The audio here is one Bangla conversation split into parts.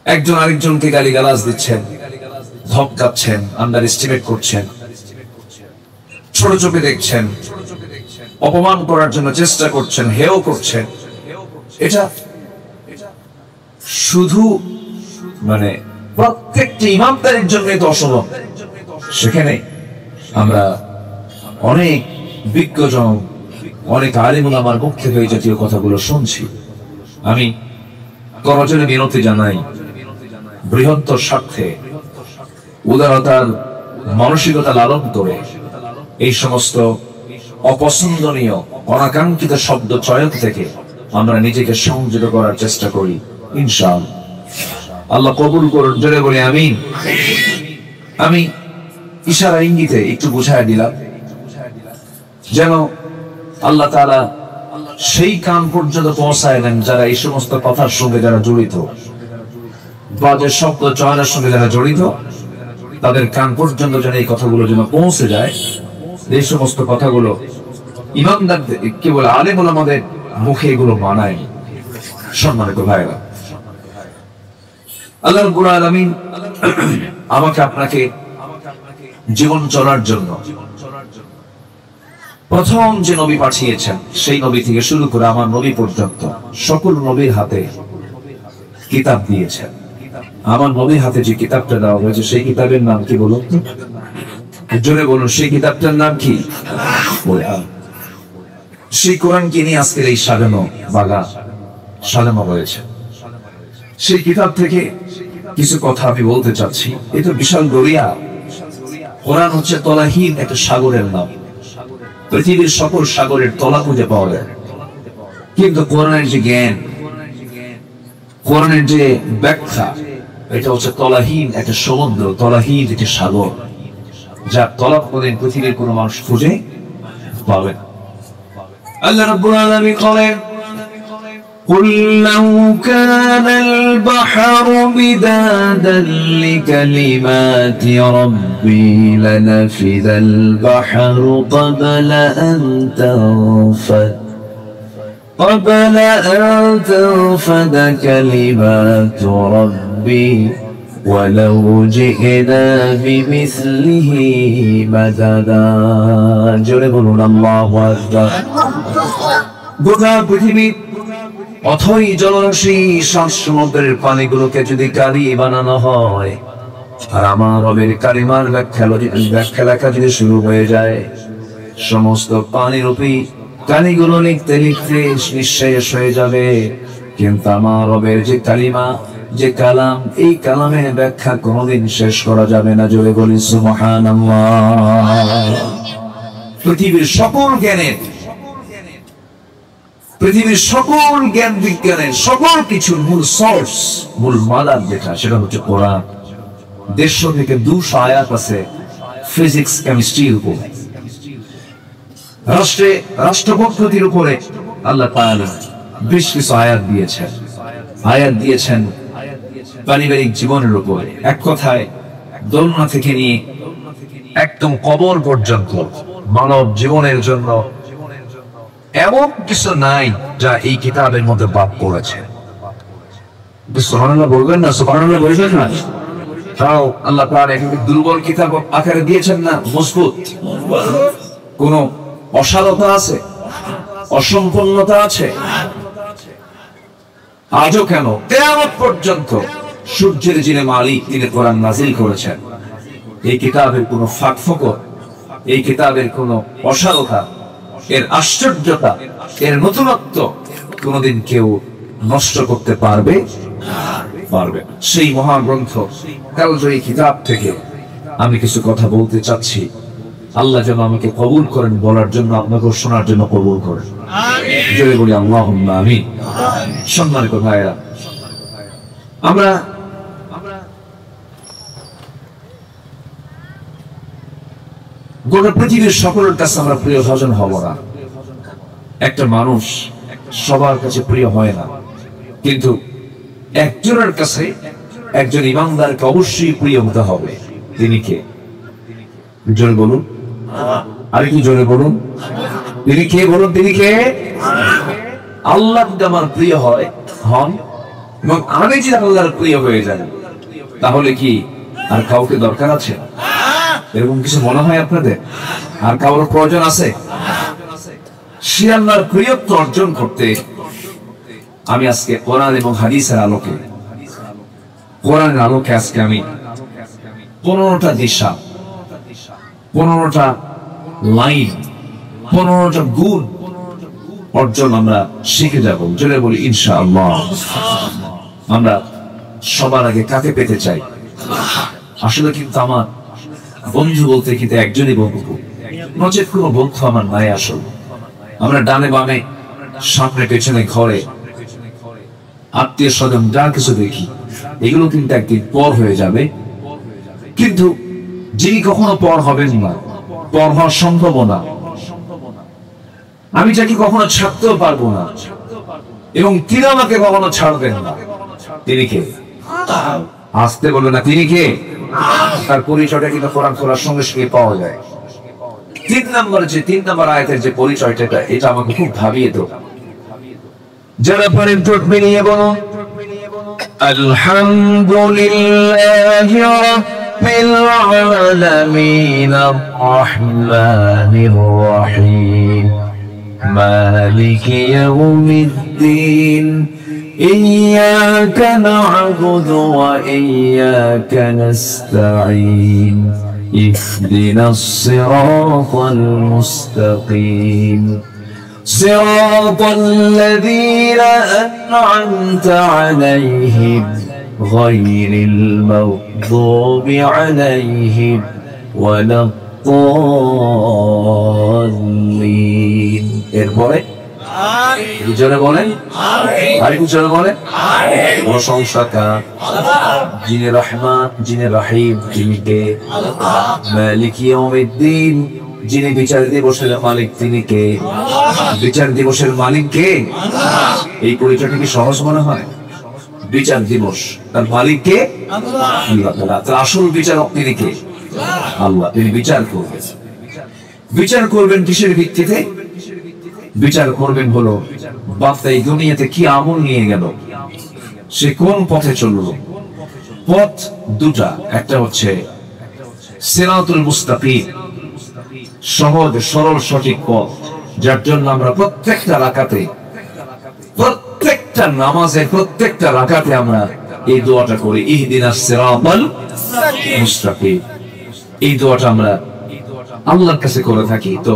একজন আরেকজনকে গালিগালাজ দিচ্ছেন, ধমকাচ্ছেন, আন্ডার এস্টিমেট করছেন, ছোট চোখে দেখছেন, অপমান করার জন্য চেষ্টা করছেন, হেয় করছেন। এটা শুধু মানে প্রত্যেকটি ইমানদারের জন্য তো অসম্ভব। সেখানে আমরা অনেক বিজ্ঞজন, অনেক আলেম ওলামার মুখ থেকে এই জাতীয় কথাগুলো শুনছি। আমি করজোড়ে বিনতি জানাই, বৃহত্তর স্বার্থে উদারতার মানসিকতা লালন করে এই সমস্ত অপছন্দনীয় অনাকাঙ্ক্ষিত শব্দ চয়ন থেকে আমরা নিজেকে সংযত করার চেষ্টা করি। ইনশাআল্লাহ আল্লাহ কবুল করুন, জোরে বলি আমিন। আমি ইশারা ইঙ্গিতে একটু বুঝায় দিলাম যেন আল্লাহ তাআলা সেই কান পর্যন্ত পৌঁছায় দেন যারা এই সমস্ত কথার সঙ্গে যারা জড়িত, বাজে শব্দ চয়নের সঙ্গে যারা জড়িত, তাদের কান পর্যন্ত যেন এই কথাগুলো যেন পৌঁছে যায়। এই সমস্ত কথাগুলো ইমানদারদের, কেবল আলেম ওলামাদের মুখে এগুলো মানায়। সম্মানিত ভাইরা, আল্লাহ রাব্বুল আলামিন আমাকে আপনাকে জীবন চলার জন্য প্রথম যে নবী পাঠিয়েছেন, সেই নবী থেকে শুরু করে আমার নবী পর্যন্ত সকল নবীর হাতে কিতাব দিয়েছেন। আমার নবীর হাতে যে কিতাবটা দেওয়া হয়েছে, সেই কিতাবের নাম কি বলুন? জোরে বলুন, সেই কিতাবটার নাম কি? সেই কোরআনকে নিয়ে আজকের এই সাজানো বাগান সাজানো হয়েছে। সেই কিতাব থেকে কিছু কথা আমি বলতে চাচ্ছি। এটা বিশাল দরিয়া। কোরআন হচ্ছে তলাহীন একটা সাগরের নাম। পৃথিবীর সকল সাগরের তলা খুঁজে পাওয়া যায়, কিন্তু কোরআনের যে জ্ঞান, কোরআনের যে ব্যাখ্যা, এটা হচ্ছে তলাহীন একটা সমুদ্র, তলাহীন একটা সাগর, যার তলা কোনদিন পৃথিবীর কোনো মানুষ খুঁজে পাবে না। আল্লাহ রাব্বুল আলামিন বলেন, قل لو كان البحر مدادا لكلمات ربي لنفذ البحر قبل أن تنفد كلمات ربي ولو جئنا بمثله مددا جربون الله أكبر গোটা পৃথিবী অথই জলরাশি সাত সমুদ্রের পানিগুলোকে যদি কালি বানানো হয়, আর আমার রবের কালিমার ব্যাখ্যা লেখা যদি শুরু হয়ে যায়, সমস্ত পানিরূপী কালিগুলো লিখতে লিখতে নিঃশেষ হয়ে যাবে। কিন্তু আমার রবের যে কালিমা, যে কালাম, এই কালামের ব্যাখ্যা কোনোদিন শেষ করা যাবে না। জোরে বলি সুবহানাল্লাহ। পৃথিবীর সকল জ্ঞানের, পৃথিবীর সকল জ্ঞান বিজ্ঞানের সকল কিছুর মূল সোর্স, মূল মাদার যেটা, সেটা হচ্ছে কোরআন। 150 থেকে 200 আয়াত আছে ফিজিক্স কেমিস্ট্রির উপর। রাষ্ট্রপদ্ধতির উপরে আল্লাহ তাআলা বেশ কিছু আয়াত দিয়েছেন পারিবারিক জীবনের উপরে। এক কথায় দোলনা থেকে নিয়ে একদম কবর পর্যন্ত মানব জীবনের জন্য এমন কিছু নাই যা এই কিতাবের মধ্যে বাদ পড়েছে। সুবহানাল্লাহ বলবেন না? সুবহানাল্লাহ বলবেন না? তাও আল্লাহ তাআলা এটাকে দুর্বল কিতাব আকারে দিয়েছেন না, মজবুত। কোন অসারতা আছে? অসম্পূর্ণতা আছে? আজও কেন কিয়ামত পর্যন্ত সূর্যের যিনি মালিক, তিনি কোরআন নাযিল করেছেন। এই কিতাবের কোনো ফাঁকফোকর, এই কিতাবের কোনো অসারতা, এর আশ্চর্যতা, এর নতুনত্ব কোনদিন কেউ নষ্ট করতে পারবে? সেই মহাগ্রন্থ কালজয়ী কিতাব থেকে আমি কিছু কথা বলতে চাচ্ছি। আল্লাহ যেন আমাকে কবুল করেন, বলার জন্য, আপনাকে শোনার জন্য কবুল করেন। জোরে বলি আল্লাহুম্মা আমিন। সম্মানিত ভাইরা, আমরা গোটা পৃথিবীর সকলের কাছে আমরা প্রিয় ভাজন হব না। একটা মানুষ সবার কাছে প্রিয় হয় না, কিন্তু একজনের কাছে, একজন ইমানদারকে অবশ্যই প্রিয় হতে হবে। তিনি কে? জোরে বলুন, আর কি জোরে বলুন। তিনি কে বলুন? তিনি কে? আল্লাহ যদি আমার প্রিয় হন, এবং আমি যদি আল্লাহর প্রিয় হয়ে যাই, তাহলে কি আর কাউকে দরকার আছে? এরকম কিছু মনে হয় আপনাদের? আর কারোর প্রয়োজন আছে? সে আল্লাহর প্রিয়ত্ব অর্জন করতে আমি আজকে কোরআন এবং হাদিসের আলোকে, কোরআনের আলোকে আজকে আমি 15টা দিশা, 15টা লাইন, 15টা গুণ অর্জন আমরা শিখে যাব। জোরে বলি ইনশাআল্লাহ। আমরা সবার আগে কাকে পেতে চাই? আসলে কিন্তু আমার বন্ধু বলতে কিন্তু একজনই বন্ধু, নচেত কোনো বন্ধু আমার নাই। আসলে আমরা ডানে বামে, সামনে পেছনে, ঘরে, আত্মীয় স্বজন যা কিছু দেখি, এগুলো কিন্তু একদিন পর হয়ে যাবে। কিন্তু যিনি কখনো পর হবেন না, পর হওয়া সম্ভব না, আমি যাকে কখনো ছাড়তেও পারবো না এবং তিনি আমাকে কখনো ছাড়বেন না, তিনি কে? আসতে বলবে না, তিনি কে? তার পরিচয়টা কিন্তু কোরআন পড়ার সঙ্গে সঙ্গে পাওয়া যায়। 3 নম্বর আয়াতের যে পরিচয়টা, এটা আমাকে খুব ভাবিয়ে তো। যারা পারেন চোখ মিলিয়ে বলো আলহামদুলিল্লাহি রাব্বিল আলামিন আর-রাহমানির রাহিম মালিকি ইয়াউমিদ্দিন ইয়্যাকা না'বুদু ওয়া ইয়্যাকা নাস্তাঈন ইহদিনাস সিরাতাল মুস্তাকিম صراط الذين أنعمت عليهم غير المغضوب عليهم ولا الضالين এরপরে জোরে বলেন, আরেকটু জোরে বলেন। প্রশংসা কার? যিনি রহমান, যিনি রহিম, যিনি কে? মালিক ইয়াউমিদ্দিন, যিনি বিচার দিবসের মালিক, তিনি কে? বিচার দিবসের মালিক কে? এই পরিচয়টা কি সহজ মনে হয়? বিচার দিবস, তার মালিক কে? আল্লাহ। তার আসল বিচারক তিনি কে? আল্লাহ। তিনি বিচার করবেন। বিচার করবেন কিসের ভিত্তিতে? বিচার করবেন হলো বান্দা এই দুনিয়াতে কি আমল নিয়ে গেল, সে কোন পথে চলল। পথ দুটা, একটা হচ্ছে সিরাতুল মুস্তাকিম, সহজ সরল সঠিক পথ, যার জন্য আমরা প্রত্যেকটা রাকাতে, প্রত্যেকটা নামাজে, প্রত্যেকটা রাকাতে আমরা এই দোয়াটা করি, ইহদিনাস সিরাতাল মুস্তাকিম। এই দোয়াটা আমরা আল্লাহর কাছে করে থাকি। তো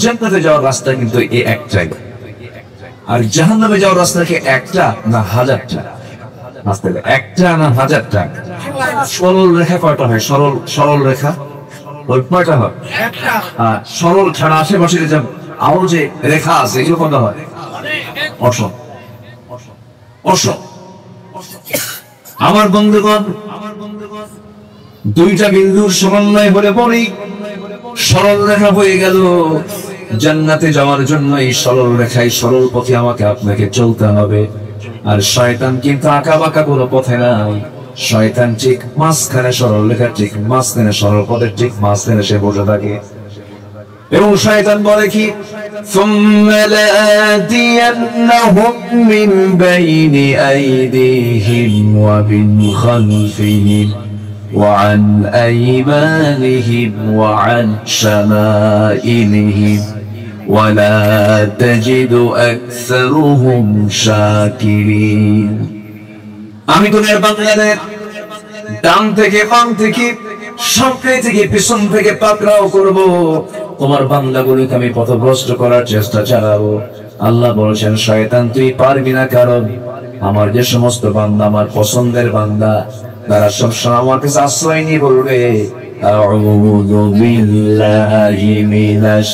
জান্নাতে যাওয়ার রাস্তা কিন্তু এই একটাই, আর জাহান্নামে যাওয়ার রাস্তা কি একটা না হাজারটা? রাস্তা একটা না হাজারটা? সরল রেখা কয়টা হয়? সরল রেখা ওই কয়টা হয়? সরল ছাড়া আশেপাশে যে আরো যে রেখা আছে, এগুলো কত হয়? অসম। আমার বন্ধুগণ, দুইটা বিন্দুর সমন্বয় হলে পরেই সরল রেখা হয়ে গেল। জান্নাতে যাওয়ার জন্য এই সরল রেখায়, সরল পথে আমাকে আপনাকে চলতে হবে। আর শয়তান কিন্তু আঁকা বাঁকা কোনো পথে নাই, শয়তান ঠিক মাঝখানে, সরল রেখার ঠিক মাঝখানে, সরল পথের ঠিক মাঝখানে সে বসে থাকে। এবং শয়তান বলে কি? সুম্মা লাআতিয়ান্নাহুম মিন বাইনি আইদিহিম ওয়া মিন খালফিহিম ওয়া আন আইমানিহিম ওয়া আন শামাইলিহিম ওয়া লা তাজিদু আকসারুহুম শাকিরিন। আমি তোমার বান্দাদের ডান থেকে, বাম থেকে, সামনে থেকে, পিছন থেকে পাকড়াও করব। তোমার বান্দাগুলোকে আমি পথভ্রষ্ট করার চেষ্টা চালাবো। আল্লাহ বলেছেন, শয়তান তুই পারবি না, কারণ আমার যে সমস্ত বান্দা আমার পছন্দের বান্দা, তারা সবসময় আমার কাছে আশ্রয় নিয়ে বলবে আউযু বিল্লাহি মিনাশ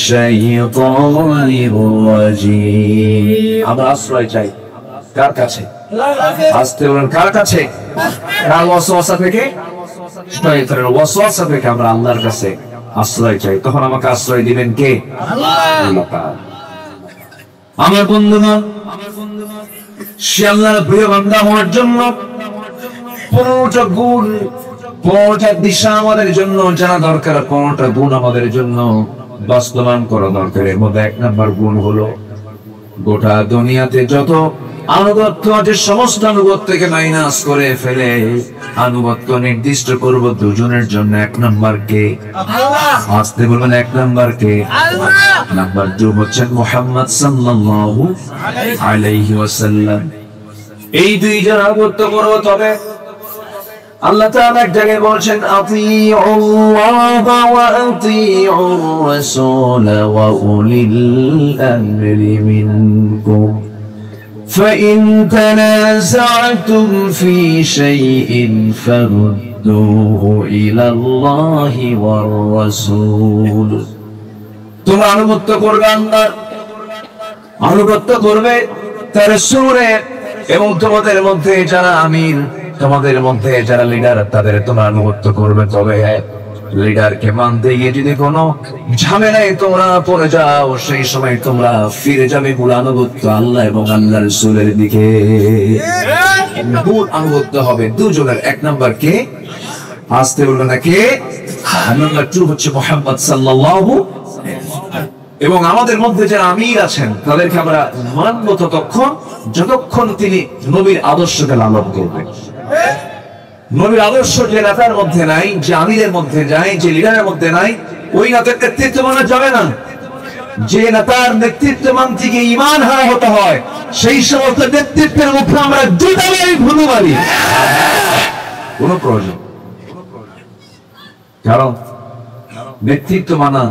শাইতানির রাজিম। আমরা আশ্রয় চাই কার কাছে? আস্তে বলেন, কার কাছে? কার ওয়াসওয়াসা থেকে? শয়তানের ওয়াসওয়াসা থেকে আমরা আল্লাহর কাছে আশ্রয় চাই। তখন আমাকে আশ্রয় দিবেন কে? আল্লাহ। আমার বন্ধুগণ, সে আল্লাহর প্রিয় বান্দা হওয়ার জন্য 15টা গুণ, 15টা দিশা আমাদের জন্য জানা দরকার, 15টা গুণ আমাদের জন্য বাস্তবায়ন করা দরকার। এর মধ্যে 1 নম্বর গুণ হলো, গোটা দুনিয়াতে যত আনুগত্য আছে সমস্ত আনুগত্যকে মাইনাস করে ফেলে আনুগত্য নির্দিষ্ট করব দুজনের জন্য। এক নাম্বার কে? আসতে বলবেন এক নাম্বার কে? নাম্বার 2 হচ্ছেন মুহাম্মদ সাল্লাল্লাহু আলাইহি ওয়াসাল্লাম। এই দুইজন আনুগত্য করব। তবে আল্লাহ তাআলা এক জায়গায় বলছেন আতিউল্লাহ ওয়া আতিউর রাসূল ওয়া উলিল আমরি মিনকুম فإن تنازعتم في شيء فردوه إلى الله والرسول। তোমরা আনুগত্য করবে আল্লাহর, আনুগত্য করবে তার রাসূলের, এবং তোমাদের মধ্যে যারা আমির, তোমাদের মধ্যে যারা লিডার, তাদের তোমরা আনুগত্য করবে। তবে লিডারকে মানতে গিয়ে যদি কোনো ঝামেলায় তোমরা পড়ে যাও, সেই সময় তোমরা ফিরে যাবে মূল আনুগত্য আল্লাহ এবং আল্লাহ রাসূলের দিকে। মূল আনুগত্য হবে দুজনের। এক নাম্বার কে? আসতে বলবেন না কে? নাম্বার 2 হচ্ছে মুহাম্মদ সাল্লাল্লাহু। এবং আমাদের মধ্যে যারা আমির আছেন তাদেরকে আমরা মানব ততক্ষণ যতক্ষণ তিনি নবীর আদর্শকে লালন করবেন। নবীর আদর্শ যে নেতার মধ্যে নাই, যে আমিরের মধ্যে নাই, যে লিডারের মধ্যে নাই, ওই নেতার নেতৃত্ব মানা যাবে না। যে নেতার নেতৃত্ব মানতে গিয়ে ঈমান হারা হতে হয়, সেই সমস্ত নেতৃত্বের মুখে আমরা দুটাই ভুলু মারি, কোনো প্রয়োজন। কারণ নেতৃত্ব মানা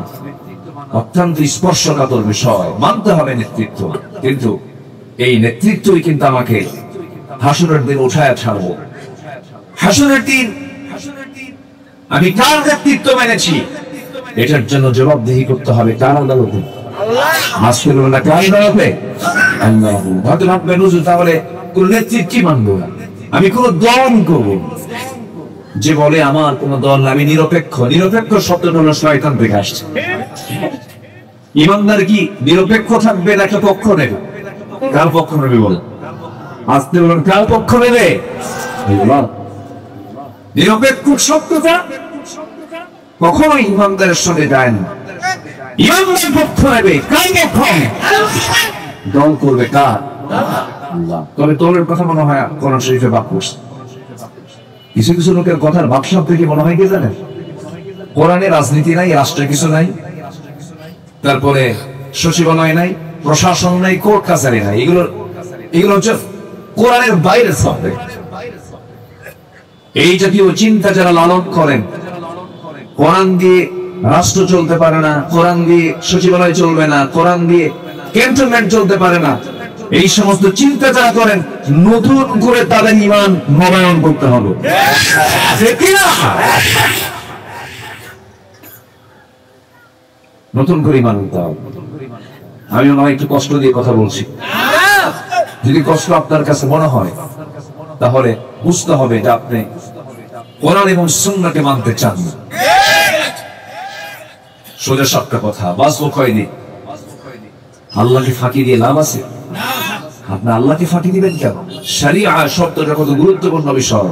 অত্যন্ত স্পর্শকাতর বিষয়, মানতে হবে নেতৃত্ব। কিন্তু এই নেতৃত্বই কিন্তু আমাকে হাসরের দিন উঠায় ছাড়বো। হাসরের দিন আমি কার নেতৃত্ব মেনেছি এটার জন্য জবাবদিহি করতে হবে কার আদালতে? আল্লাহ। কার আদালতে? আল্লাহ। হয়তো ভাববেন হুজুর তাহলে কোন নেতৃত্ব মানবো না, আমি কোন দল করব। যে বলে আমার কোন দল, আমি নিরপেক্ষ। নিরপেক্ষ শব্দটা হলো শয়তান থেকে আসছে। ইমানদার কি নিরপেক্ষ থাকবে নাকি পক্ষ নেবে? কার পক্ষ নেবে বল? আসতে বলুন, কার পক্ষ নেবে? নিরপেক্ষ শব্দটা কখনোই ইমানদারের সঙ্গে যায় না। ইমানদার পক্ষ নেবে, কার পক্ষ? দল করবে কার? আল্লাহ। তবে দলের কথা মনে হয় কোরআন শরীফে বাক করছে। কিছু কিছু লোকের কথার বাকশাব থেকে মনে হয় কি জানেন, কোরআনে রাজনীতি নাই, রাষ্ট্রের কিছু নাই, তারপরে সচিবালয় নাই, প্রশাসন নাই, কোর্ট কাছারি নাই। এগুলো হচ্ছে কোরআনের বাইরের সাবজেক্ট। এই জাতীয় চিন্তা যারা লালন করেন, কোরআন দিয়ে রাষ্ট্র চলতে পারে না, কোরআন দিয়ে সচিবালয় চলবে না, কোরআন দিয়ে ক্যান্টনমেন্ট চলতে পারে না, এই সমস্ত চিন্তা যারা করেন, নতুন করে তাদের ঈমান নবায়ন করতে হবে। নতুন করে ঈমান আনতে হবে। আমি ওনার একটু কষ্ট দিয়ে কথা বলছি, যদি কষ্ট আপনার কাছে মনে হয় তাহলে বুঝতে হবে যে আপনি কোরআন এবং সুন্নাহকে মানতে চান না। সোজা সাপটা কথা, বাঁচবো কয়দিন? আল্লাহকে ফাঁকি দিয়ে লাভ আছে? আপনি আল্লাহকে ফাঁকি দিবেন কেন? শরিয়া শব্দটা কত গুরুত্বপূর্ণ বিষয়।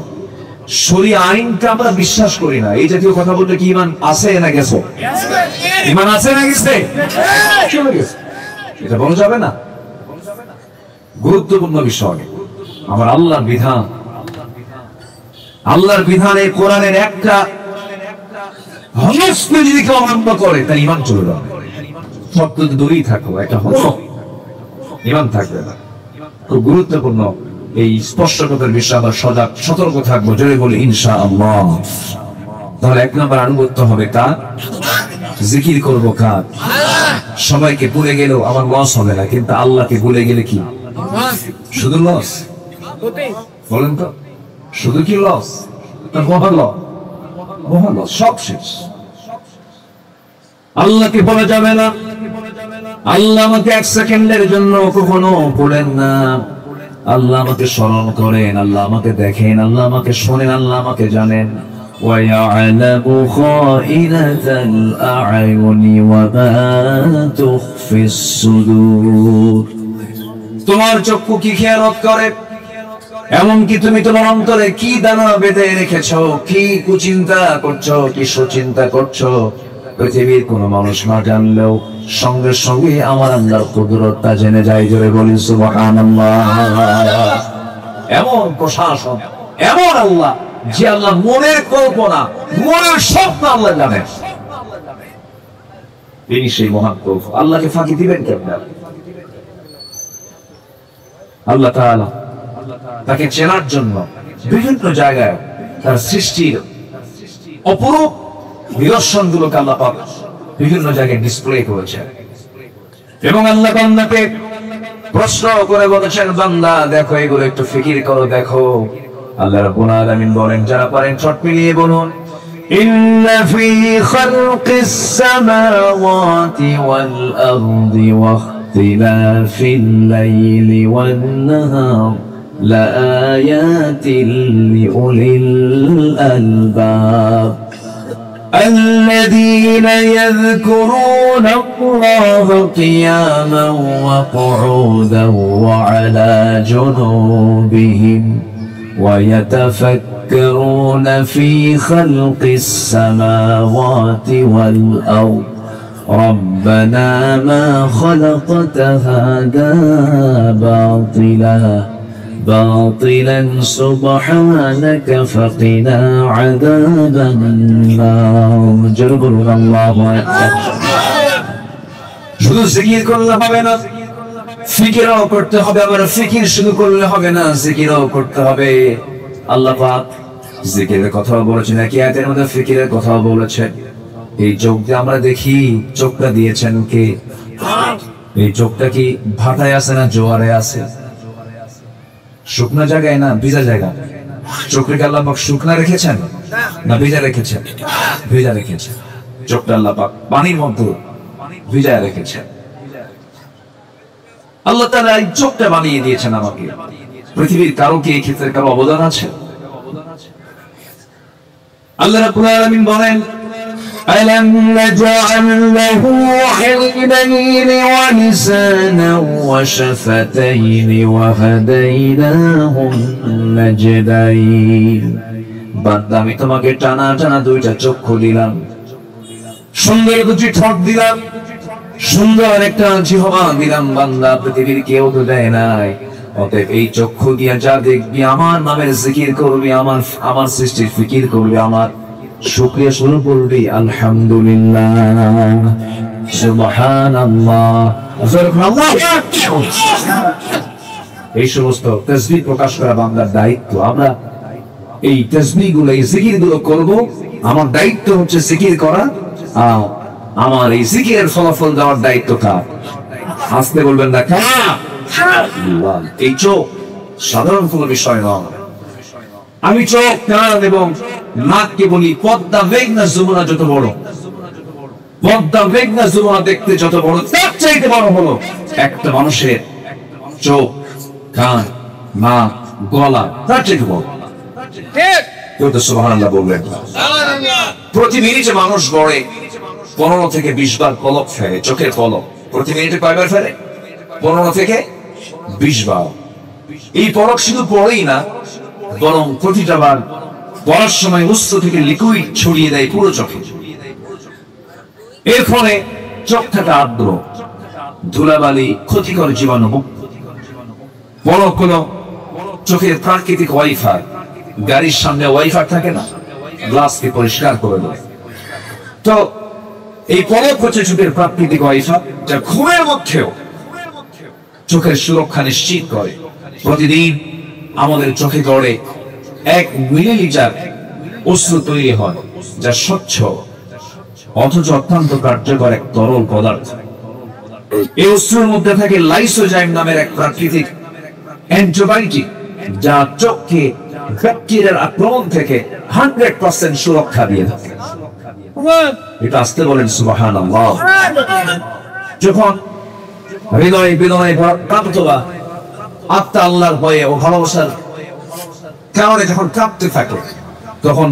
শরিয়া আইনটা আমরা বিশ্বাস করি না। এই জাতীয় কথা বললে কি ঈমান আছে না গেছে? ঈমান আছে না গেছে? এটা বলা যাবে না। গুরুত্বপূর্ণ বিষয় আমার আল্লাহর বিধান। আল্লাহর বিধানে কোরআনের একটা হরফ যদি কেউ অমান্য করে তার ঈমান চলে যাবে। শব্দ দূরেই থাকো, একটা হরফ ঈমান থাকবে না। খুব গুরুত্বপূর্ণ এই স্পর্শকতার বিষয়ে আমরা সজাগ সতর্ক থাকবো। জোরে বলি ইনশাআল্লাহ। তাহলে এক নম্বর আনুগত্য হবে কার? জিকির করবো কার? সবাইকে ভুলে গেলেও আমার লস হবে না, কিন্তু আল্লাহকে ভুলে গেলে কি শুধু লস? বলেন তো, শুধু কি লস না মহা লস? মহা লস, সব শেষ। আল্লাহকে বলা যাবে না, আল্লাহ আমাকে এক সেকেন্ডের জন্য কখনো বলেন না। আল্লাহ আমাকে স্মরণ করেন, আল্লাহ আমাকে দেখেন, আল্লাহ আমাকে শোনেন, আল্লাহ আমাকে জানেন। وَيَعْلَمُ خَائِنَةَ الْأَعْيُنِ وَمَا تُخْفِي الصُّدُورُ। তোমার চক্ষু কি খেয়ালত করে, এমনকি তুমি তোমার অন্তরে কি দানা বেঁধে রেখেছো, কি কুচিন্তা করছো, কি সুচিন্তা করছো, পৃথিবীর কোন মানুষ না জানলেও সঙ্গে সঙ্গে আমার আল্লাহর কুদরতটা জেনে যায়। জোরে বলি সুবহানাল্লাহ। এমন প্রশাসন, এমন আল্লাহ যে আল্লাহ মনের কল্পনা, মনের স্বপ্ন আল্লাহ জানেন। তিনি সেই মহান প্রভু। আল্লাহকে ফাঁকি দিবেন কেমন? আল্লাহ তাআলা তাকে চেনার জন্য বিভিন্ন জায়গায় তার সৃষ্টির অপরূপ নিদর্শনগুলোকে আল্লাহ পাক বিভিন্ন জায়গায় ডিসপ্লে করেছেন এবং আল্লাহ বান্দাকে প্রশ্ন করে বলেছেন, বান্দা দেখো এগুলো একটু ফিকির করো, দেখো। আল্লাহ রাব্বুল আলামিন বলেন, যারা পারেন ঠোঁট মিলিয়ে বলুন, ইন্না ফি খালকিস সামাওয়াতি ওয়াল আরদি ওয়া ইখতিলাফিল লাইলি ওয়ান নাহার লাআয়াতিন লিউলিল আলবাব الذين يذكرون الله قياما وقعودا وعلى جنوبهم ويتفكرون في خلق السماوات والأرض ربنا ما خلقت هذا باطلا سبحانك فقنا عذاب النار جربنا الله أكبر শুধু জিকির করলে হবে না, ফিকিরও করতে হবে। আবার ফিকির শুধু করলে হবে না, জিকিরও করতে হবে। আল্লাহ পাক জিকিরের কথা বলেছেন, এক আয়াতের মধ্যে ফিকিরের কথা বলেছেন। এই চোখ দিয়ে আমরা দেখি, চোখটা দিয়েছেন কে? এই চোখটা কি ভাটায় আছে না জোয়ারে আছে? শুকনা জায়গায় না ভিজা জায়গা? চোখকে আল্লাহ পাক শুকনা রেখেছেন না ভিজা রেখেছেন? ভিজা রেখেছেন। চোখটা আল্লাহ পাক পানির মধ্যে ভিজা রেখেছেন। আল্লাহ তাআলা এই চোখটা বানিয়ে দিয়েছেন আমাকে। পৃথিবীর কারো কি এই ক্ষেত্রে কারো অবদান আছে? আল্লাহ রাব্বুল আলামিন বলেন, ألم نجعل له عينين ولسانا وشفتين وهديناه النجدين বান্দা আমি তোমাকে টানা টানা দুইটা চক্ষু দিলাম, সুন্দর দুটি ঠোঁট দিলাম, সুন্দর একটা জিহ্বা দিলাম। বান্দা পৃথিবীর কেউ তো দেয় নাই। অতএব এই চক্ষু দিয়া যা দেখবি, আমার নামের জিকির করবি, আমার সৃষ্টির ফিকির করবি, আমার শুকরিয়া শুরু করবি, আলহামদুলিল্লাহ, সুবহানাল্লাহ, এই সমস্ত তাসবিহ প্রকাশ করা বান্দার দায়িত্ব। আমরা এই তাসবিহ গুলো, এই জিকির গুলো করবো। আমার দায়িত্ব হচ্ছে জিকির করা, আর আমার এই জিকিরের ফলাফল দেওয়ার দায়িত্ব কার? আসতে বলবেন না। এই চোখ সাধারণ কোনো বিষয় নয়। আমি চোখ, কান এবং নাককে বলি পদ্মা মেঘনা যমুনা যত বড়, পদ্মা মেঘনা যমুনা দেখতে যত বড়, তার চাইতে বড় হলো একটা মানুষের চোখ, কান, নাক, গলা, তার চাইতে বড়। কেউ তো সুবহানাল্লাহ বলবেন। প্রতি মিনিটে মানুষ গড়ে 15 থেকে 20 বার পলক ফেলে, চোখের পলক। প্রতি মিনিটে কয়বার ফেলে? 15 থেকে 20 বার। এই পলক শুধু পড়েই না, বরং প্রতিটা বার পড়ার সময় অশ্রু থেকে লিকুইড ছড়িয়ে দেয় পুরো চোখে। এর ফলে চোখ থেকে আর্দ্র, ধুলাবালি, ক্ষতিকর জীবাণু মুক্ত। পলক হলো চোখের প্রাকৃতিক ওয়াইফাই। গাড়ির সামনে ওয়াইফাই থাকে না, গ্লাসকে পরিষ্কার করে দেয়। তো এই পলক হচ্ছে চোখের প্রাকৃতিক ওয়াইফাই, যা ঘুমের মধ্যেও চোখের সুরক্ষা নিশ্চিত করে। প্রতিদিন আমাদের চোখে গড়ে 1 মিলিলিটার অশ্রু তৈরি হয়, যা স্বচ্ছ অথচ অত্যন্ত কার্যকর এক তরল পদার্থ। এই অশ্রুর মধ্যে থাকে লাইসোজাইম নামের এক প্রাকৃতিক অ্যান্টিবায়োটিক, যা চোখকে ব্যাকটেরিয়ার আক্রমণ থেকে 100% সুরক্ষা দিয়ে থাকে। এটা আসতে বলেন সুবহানাল্লাহ। যখন হৃদয় বিনয় প্রাপ্ত বা আত্মা আল্লাহর ভয়ে ও ভালোবাসার কারণে যখন কাঁপতে থাকে, তখন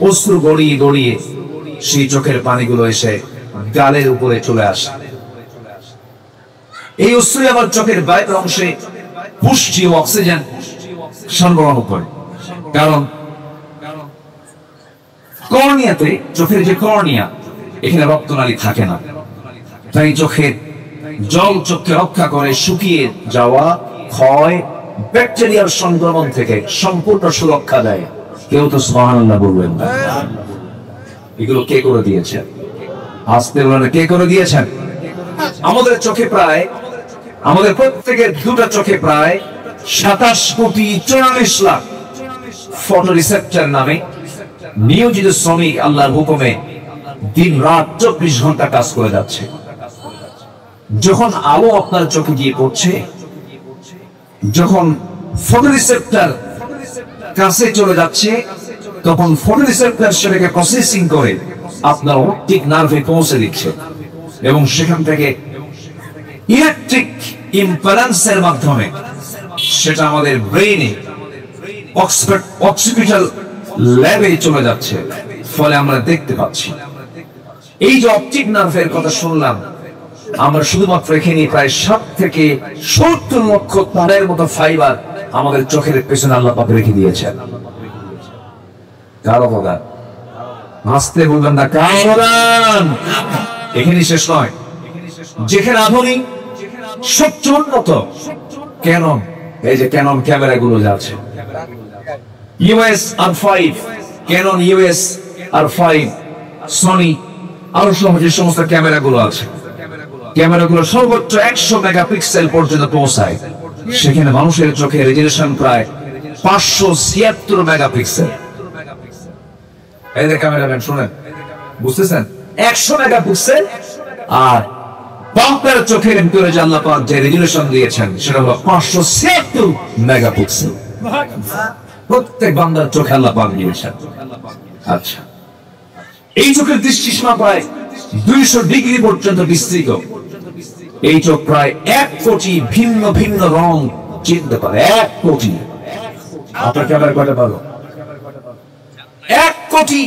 অশ্রু গড়িয়ে গড়িয়ে সেই চোখের পানিগুলো এসে গালের উপরে চলে আসে। এই অশ্রু আবার চোখের বাইরের অংশে পুষ্টি ও অক্সিজেন সরবরাহ করে। কারণ কর্নিয়াতে, চোখের যে কর্নিয়া, এখানে রক্তনালী থাকে না। তাই চোখের জল চোখকে রক্ষা করে শুকিয়ে যাওয়া, ক্ষয়, ব্যাকটেরিয়ার সংক্রমণ থেকে সম্পূর্ণ সুরক্ষা দেয়। কেউ তো সুবহানাল্লাহ বলবেন না। এগুলো কে করে দিয়েছেন? আস্তে বলেন, কে করে দিয়েছেন? আমাদের চোখে প্রায়, আমাদের প্রত্যেকের দুটো চোখে প্রায় 27 কোটি 44 লাখ ফটো রিসেপ্টর নামে নিয়োজিত শ্রমিক আল্লাহর হুকুমে দিন রাত 24 ঘন্টা কাজ করে যাচ্ছে। যখন আলো আপনার চোখে গিয়ে পড়ছে, যখন ফটো রিসেপ্টর কাছে চলে যাচ্ছে, তখন ফটো রিসেপ্টর সেটাকে প্রসেসিং করে আপনার অপটিক নার্ভে পৌঁছে দিচ্ছে এবং সেখান থেকে ইলেকট্রিক ইম্পারেন্সের মাধ্যমে সেটা আমাদের ব্রেইনে অক্সিপিটাল ল্যাবে চলে যাচ্ছে, ফলে আমরা দেখতে পাচ্ছি। এই যে অপটিক নার্ভের কথা শুনলাম, আমরা শুধুমাত্র এখানে প্রায় 7 থেকে 70 লক্ষ তারের মতো ফাইবার আমাদের চোখের পেছনে আল্লাহ পাক রেখে দিয়েছেন। কার অবদান? হাসতে বলবেন না, কার অবদান? এখানে শেষ নয়। যেখানে আধুনিক সবচেয়ে উন্নত ক্যানন, এই যে ক্যানন ক্যামেরা গুলো যাচ্ছে, US R5, Canon US R5, Sony, আরো সহ যে সমস্ত ক্যামেরা গুলো আছে, ক্যামেরাগুলো সর্বোচ্চ 100 মেগাপিক্সেল পর্যন্ত পৌঁছায়। সেখানে মানুষের চোখে রেজোলিউশন প্রায় 576 মেগাপিক্সেল। এই যে ক্যামেরাম্যান শুনেন, বুঝতেছেন? 100 মেগাপিক্সেল। আর বান্দার চোখের ভিতরে যে আল্লাহ পাক যে রেজোলিউশন দিয়েছেন সেটা হলো 576 মেগাপিক্সেল। প্রত্যেক বান্দার চোখে আল্লাহ পাক দিয়েছেন। আচ্ছা, এই চোখের দৃষ্টিসীমা প্রায় 200 ডিগ্রি পর্যন্ত বিস্তৃত। এই চোখ প্রায় 1 কোটি ভিন্ন ভিন্ন রং চিনতে পারে। 1 কোটি। আপনার ক্যামেরা কয়টা পারো? 1 কোটি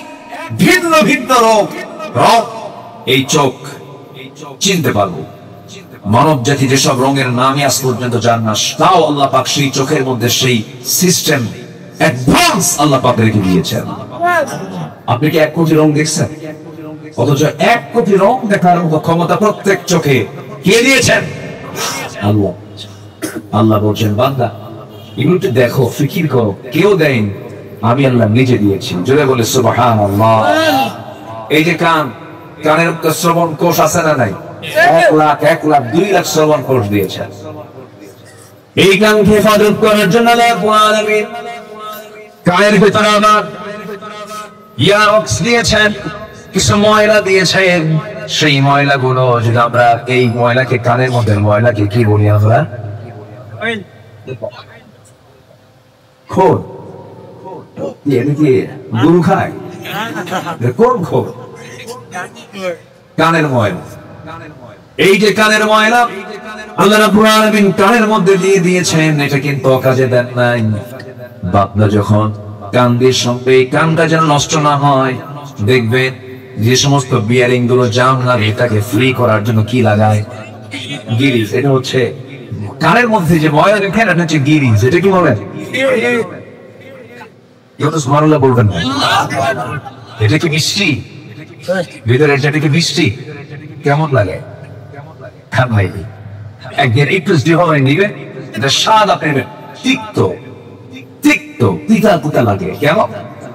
ভিন্ন ভিন্ন রং এই চোখ চিনতে পারবো। মানব জাতি যেসব রঙের নামই আজ পর্যন্ত জান না, তাও আল্লাহ পাক সেই চোখের মধ্যে সেই সিস্টেম অ্যাডভান্স আল্লাহ পাক রেখে দিয়েছেন। আপনি কি 1 কোটি রং দেখছেন? অথচ 1 কোটি রং দেখার মতো ক্ষমতা প্রত্যেক চোখে কে দিয়েছেন? আল্লাহ। আল্লাহ বলছেন, বান্দা এগুলো একটু দেখো, ফিকির করো, কেউ দেয়নি, আমি আল্লাহ নিজে দিয়েছি। জোরে বলে সুবহানাল্লাহ। এই যে কান, কানের শ্রবণ কোষ আছে না নাই? 1 লাখ 2 লাখ শ্রবণ কোষ দিয়েছেন। এই কানকে হেফাজত করার জন্য কানের ভিতরে আমার ইয়ারক্স দিয়েছেন, কিছু ময়লা দিয়েছেন। সেই ময়লাগুলো যদি আমরা, এই ময়লাকে, কানের মধ্যে ময়লাকে কি বলি আমরা? খোল। এটা কি গরু খায়? কোন খোল? কানের ময়লা। এই যে কানের ময়লা আল্লাহ রাব্বুল আলামিন কানের মধ্যে দিয়ে দিয়েছেন, এটা কিন্তু কাজে দেন নাই। বান্দা যখন কান দিয়ে শুনবে, কানটা যেন নষ্ট না হয়, দেখবেন যে সমস্ত বিয়ারিং গুলো জাম না, এটাকে ফ্রি করার জন্য কি লাগায়? গিরিজ। এটা হচ্ছে কানের মধ্যে যে ময়লা দেখেন, এটা হচ্ছে গিরিজ। এটা কি বলেন? সুবহানাল্লাহ বলবেন না। এটা কি মিষ্টি? ভিতরে এটা কি মিষ্টি? কেমন লাগে? খান ভাই, একদিন একটু যেভাবে নিবেন, এটা স্বাদ আপনি তিক্ত তিক্ত তিতা তিতা লাগে। কেন?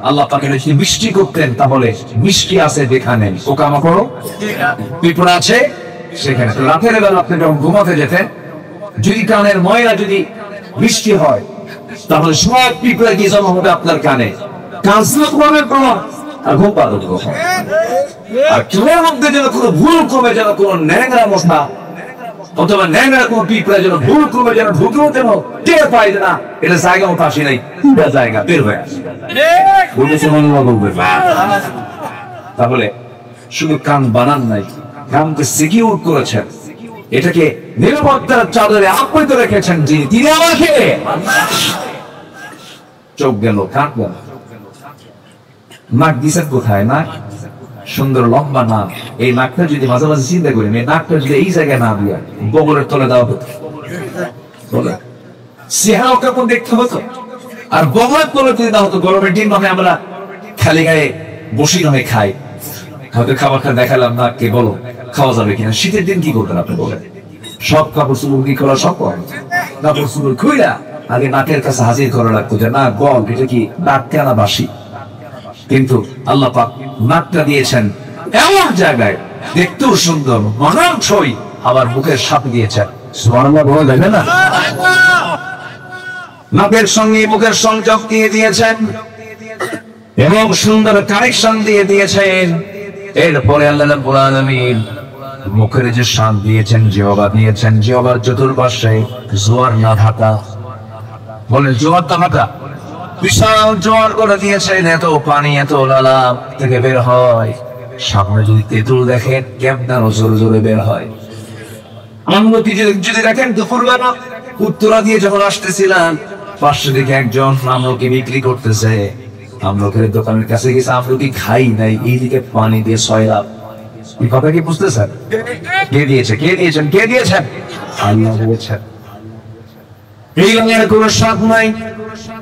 আল্লাহ পাকের যদি মিষ্টি করতেন, তাহলে মিষ্টি আছে যেখানে পোকামাকড় পিঁপড়া আছে সেখানে। রাতের বেলা আপনি যখন ঘুমাতে যেতেন, যদি কানের ময়লা যদি মিষ্টি হয়, তাহলে সব পিঁপড়া গিয়ে জমা হবে আপনার কানে। কাঁচনা করার পর আর ঘুম পাবে কখন? আর চুলের মধ্যে যেন কোনো ভুল ক্রমে যেন কোনো ন্যাংরা মশা অথবা ন্যাংরা কোনো পিঁপড়া যেন ভুল ক্রমে যেন ঢুকেও যেন টের পাই না, এটা জায়গা মতো আসি নাই, পুরো জায়গা বের হয়ে আসে। তাহলে শুধু কান বানান নাই, কানকে সিকিউর করেছেন, এটাকে নিরাপত্তার চাদরে আবৃত রেখেছেন যিনি, তিনি আমাকে। চোখ গেল, কান গেল, নাক দিছেন কোথায়? নাক সুন্দর লম্বা নাক। এই নাকটা যদি মাঝে মাঝে চিন্তা করি, এই নাকটা যদি এই জায়গায় না দিয়া বগলের তলে দেওয়া হতো, বলে চেহারা কেমন দেখতে হতো। আর বগলের তলে যদি দেওয়া হতো, গরমের দিন মানে আমরা খালি গায়ে বসি নয় খাই, হয়তো খাবারটা দেখালাম নাককে, বলো খাওয়া যাবে কিনা। শীতের দিন কি করবেন আপনি বলেন? সব কাপড় চুপড় কি খোলা সম্ভব? কাপড় চুপড় খুইলা আগে নাকের কাছে হাজির করা লাগতো যে না গল এটা কি নাক কেনা বাসি। কিন্তু আল্লাহ পাক নাকটা দিয়েছেন এমন জায়গায় দেখতেও সুন্দর মানানসই, আবার মুখের সাথে দিয়েছেন। সুবহানাল্লাহ বলা যাবে না? নাকের সঙ্গে মুখের সংযোগ দিয়ে দিয়েছেন এবং সুন্দর কানেকশন দিয়ে দিয়েছেন। এরপরে আল্লাহ রাব্বুল আলামিন মুখের যে শান দিয়েছেন, জিহ্বা দিয়েছেন, জিহ্বার চতুর্পাশে জোয়ার না ঢাকা, বলে জোয়ার না ঢাকা, বিশাল জোয়ার করে দিয়েছেন। এত পানি এত লালা থেকে বের হয়, সামনে যদি তেঁতুল দেখেন কেমন জোরে জোরে বের হয়। আমলকি যদি দেখেন দুপুরবেলা উত্তরা দিয়ে যখন আসতেছিলাম, পাশে দিকে একজন আমলকি বিক্রি করতেছে। আমলকির দোকানের কাছে গেছে, আমলকি খাই নাই, এইদিকে পানি দিয়ে সয়লাভ। এই কথা কি বুঝতেছেন? কে দিয়েছে? কে দিয়েছেন? কে দিয়েছেন? আল্লাহ দিয়েছেন। এই লালার কোনো স্বাদ নাই,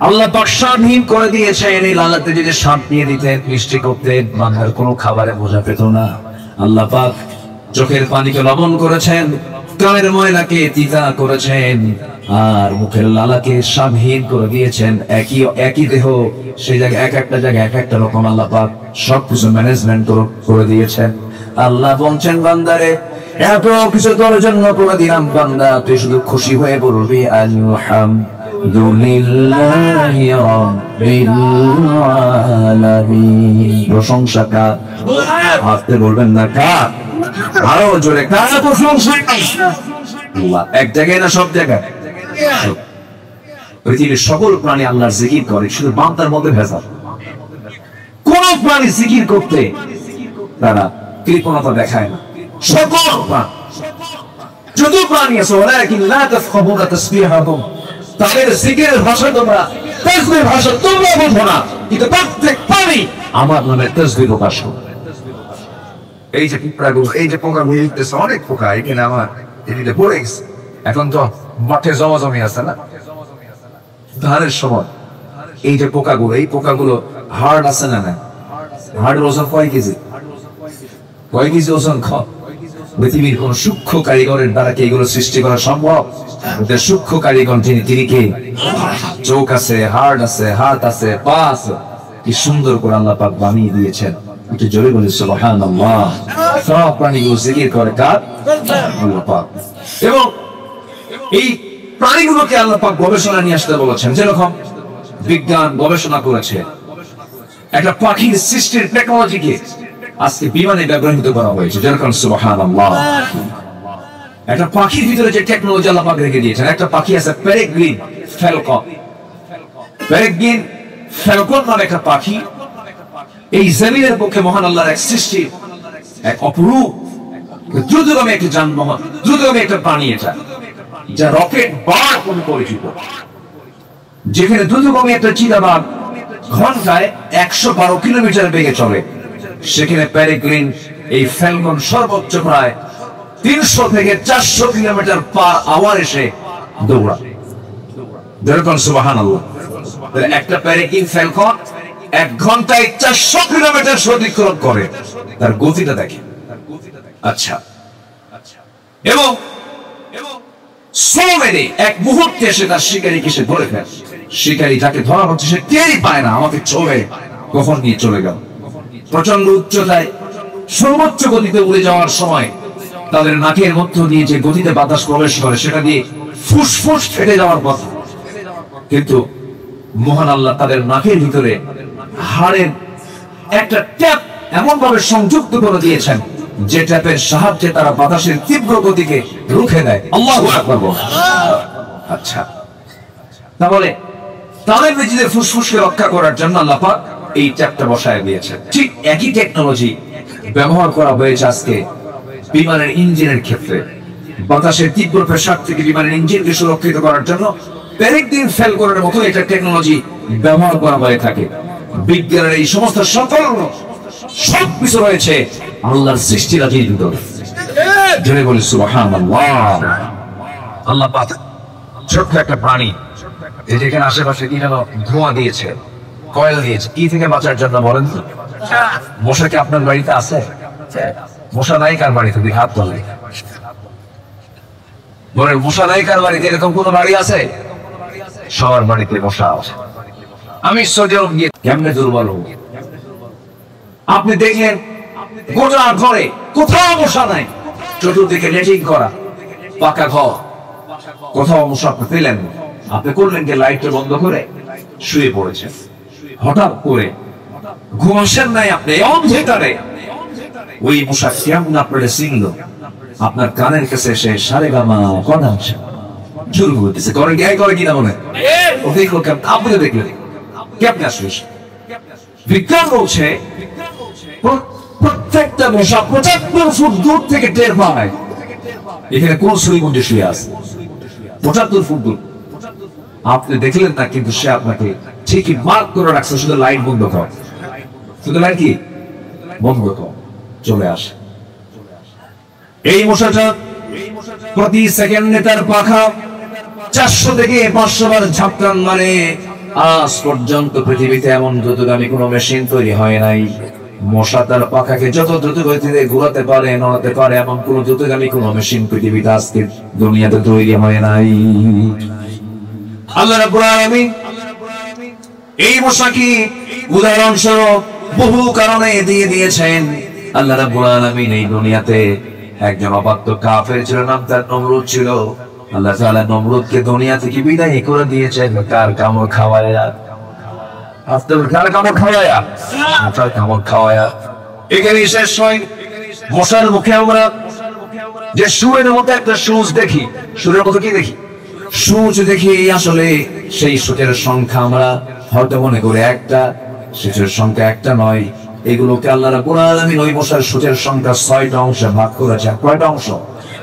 আল্লাহ পাক স্বাদহীন করে দিয়েছেন। এই লালাতে যদি স্বাদ দিয়ে দিতেন, মিষ্টি করতেন, বাংলার কোনো খাবারে বোঝা পেত না। আল্লাহ পাক চোখের পানিকে লবণ করেছেন, কানের ময়লাকে তিতা করেছেন, আর মুখের লালাকে স্বাদহীন করে দিয়েছেন। একই দেহ, সেই জায়গায় এক একটা জায়গায় এক একটা রকম আল্লাহ পাক সবকিছু ম্যানেজমেন্ট করে দিয়েছেন। আল্লাহ বলছেন বান্দারে এত কিছু তোর জন্য করে দিলাম, বান্দা তুই শুধু খুশি হয়ে বলবি আলহামদুলিল্লাহি রাব্বিল আলামিন। প্রশংসা কার? হাতে বলবেন না কার? আরো জোরে কার প্রশংসা? আল্লাহ। এক জায়গায় না সব জায়গায়? পৃথিবীর সকল প্রাণী আল্লাহর জিকির করে, শুধু বান্দার মধ্যে ভেজাল। কোন প্রাণী জিকির করতে তারা কৃপণতা দেখায় না। সকল প্রাণ, যত প্রাণী আছে ওয়ালাকিন লা তাফকাহুনা তাসবিহাহুম, তাদের জিকিরের ভাষা তোমরা, তাসবিহের ভাষা তোমরা বোঝো না, কিন্তু প্রত্যেক প্রাণী আমার নামে তাসবিহ প্রকাশ করে। এই যে পিঁপড়াগুলো, এই যে পোকাগুলো উঠতেছে, অনেক পোকা এখানে আমার এদিকে পড়ে গেছে। এখন তো মাঠে জমি আছে না, ধানের সময় এই যে পোকাগুলো, এই পোকাগুলো হার্ড আছে না? না, হার্ডের ওজন কয় কেজি? কয় কেজি ওজন? পৃথিবীর কোন সূক্ষ্ম কারিগরের দ্বারা কি এগুলো সৃষ্টি করা সম্ভব? সূক্ষ্ম কারিগর তিনি কে? চোখ আছে, হার্ড আছে, হাত আছে, পা আছে, কি সুন্দর করে আল্লাহ পাক বানিয়ে দিয়েছেন। একটু জোরে বলি সুবহানাল্লাহ। সব প্রাণীগুলো জিকির করে কার? আল্লাহ পাক। এবং এই প্রাণীগুলোকে আল্লাহ পাক গবেষণা নিয়ে আসতে বলেছেন। যেরকম বিজ্ঞান গবেষণা করেছে একটা পাখির সৃষ্টির টেকনোলজিকে আজকে বিমানে ব্যবহৃত করা হয়েছে। যেরকম সুবহানাল্লাহ, একটা পাখির ভিতরে যে টেকনোলজি আল্লাহ পাক রেখে দিয়েছেন। একটা পাখি আছে পেরেগ্রিন ফ্যালকন। পেরেগ্রিন ফ্যালকন নামে একটা পাখি এই জমিনের পক্ষে মহান আল্লাহর এক সৃষ্টি, এক অপরূপ দ্রুতগামী একটা যানবাহন, দ্রুতগামী একটা প্রাণী, এটা যা রকেট বার্ড নামে পরিচিত। যেখানে দ্রুতগামী একটা চিতাবাঘ ঘন্টায় 112 কিলোমিটার বেগে চলে, সেখানে পেরেগ্রিন এই ফ্যালকন সর্বোচ্চ প্রায় 300 থেকে 400 কিলোমিটার পার আওয়ার এসে দৌড়ায়। যেরকম সুবহানাল্লাহ, একটা পেরেগ্রিন ফ্যালকন 1 ঘন্টায় 400 কিলোমিটার অতিক্রম করে, তার গতিটা দেখে। আচ্ছা, এবং এক মুহূর্তে সে তার শিকারীকে সে ধরে ফেলে। শিকারী যাকে ধরা হচ্ছে সে টেরই পায় না আমাকে ছোঁবে কখন নিয়ে চলে গেল। প্রচন্ড উচ্চতায় সর্বোচ্চ গতিতে উড়ে যাওয়ার সময় তাদের নাকের মধ্য দিয়ে যে গতিতে বাতাস প্রবেশ করে সেটা দিয়ে ফুসফুস ফেটে যাওয়ার কথা, কিন্তু মহান আল্লাহ তাদের নাকের ভিতরে হাড়ের একটা ট্যাপ এমন ভাবে সংযুক্ত করে দিয়েছেন যে ট্যাপের সাহায্যে তারা বাতাসের তীব্র গতিকে রুখে দেয়। আল্লাহু আকবার। আচ্ছা, তাহলে তাদের নিজেদের ফুসফুসকে রক্ষা করার জন্য আল্লাহ পাক এই ট্যাপটা বসায় দিয়েছেন। ঠিক একই টেকনোলজি ব্যবহার করা হয়েছে আজকে বিমানের ইঞ্জিনের ক্ষেত্রে। বাতাসের তীব্র প্রেসার থেকে বিমানের ইঞ্জিনকে সুরক্ষিত করার জন্য পেরেগ্রিন ফ্যালকনের মতো একটা টেকনোলজি ব্যবহার করা হয়ে থাকে। বিজ্ঞানের এই সমস্ত সবকিছু রয়েছে আল্লাহর সৃষ্টিরাজির ভিতরে। জোরে বলি সুবহানাল্লাহ। আল্লাহ পাক ছোট্ট একটা প্রাণী, যেখানে আশেপাশে কি যেন ধোঁয়া দিয়েছে, কয়েল দিয়েছে, কি থেকে বাঁচার জন্য বলেন তো? মশা কি আপনার বাড়িতে আছে? মশা নাই কার বাড়িতে? তুই হাত তোলে বলেন, মশা নাই কার বাড়িতে? এরকম কোন বাড়ি আছে? সবার বাড়িতে মশা আছে। আমি সৌদি আরব গিয়ে কেমনে দুর্বল হবো? আপনি দেখলেন গোটা ঘরে কোথাও মশা নাই, চতুর্দিকে নেটিং করা, পাকা ঘর, কোথাও মশা পেলেন। আপনি করলেন যে লাইটটা বন্ধ করে শুয়ে পড়েছেন। হঠাৎ করে ঘুম আসেন নাই, আপনি অন্ধকারে ওই মশা কেমন আপনার চিনল? আপনার কানের কাছে এসে সারে গামা কনা শুরু করতেছে। করে গায়ে করে কিনা মনে ও দেখলো কেমন, আপনি দেখলেন কেমন আসলে। বিজ্ঞান বলছে প্রত্যেকটা মশা 75 ফুট দূর থেকে টের পায় এখানে কোন শ্রীমন্দির শুয়ে আছে। 75 ফুট দূর আপনি দেখলেন না, কিন্তু সে আপনাকে ঠিকই মার্ক করে রাখছে। শুধু লাইট বন্ধ কর, শুধু লাইট কি বন্ধ কর, চলে আসে। এই মশাটা প্রতি সেকেন্ডে তার পাখা 400 থেকে 500 বার ঝাপটান, মানে আজ পর্যন্ত পৃথিবীতে এমন দ্রুতগামী কোনো মেশিন তৈরি হয় নাই। মশা তার পাখাকে যত দ্রুত গতিতে ঘোরাতে পারে, নড়াতে পারে, এমন কোন দ্রুতগামী কোনো মেশিন পৃথিবীতে আজকে দুনিয়াতে তৈরি হয় নাই। আল্লাহ রাব্বুল আলামিন এই মশাকে উদাহরণস্বরূপ বহু কারণে দিয়ে দিয়েছেন। আল্লাহ রাব্বুল আলামিন এই দুনিয়াতে একজন অবাধ্য কাফের ছিল, নাম তার নমরুদ ছিল। আল্লাহ তাআলা নমরুদকে দুনিয়া থেকে বিদায় করে দিয়েছেন কার কামড় খাওয়ায়া। আপনার কার কামড় খাওয়ায়া? আপনার কামড় খাওয়ায়া। এখানে শেষ হয়। মশার মুখে আমরা যে সুরের মতো একটা সূচ দেখি, সুরের মতো কি দেখি? সূচ দেখি। আসলে সেই সূচের সংখ্যা আমরা হয়তো মনে করি একটা, সূচের সংখ্যা একটা নয়। এগুলোকে আল্লাহ রাব্বুল আলামিন ওই মশার সূচের সংখ্যা 6টা অংশে ভাগ করেছেন। কয়টা অংশ?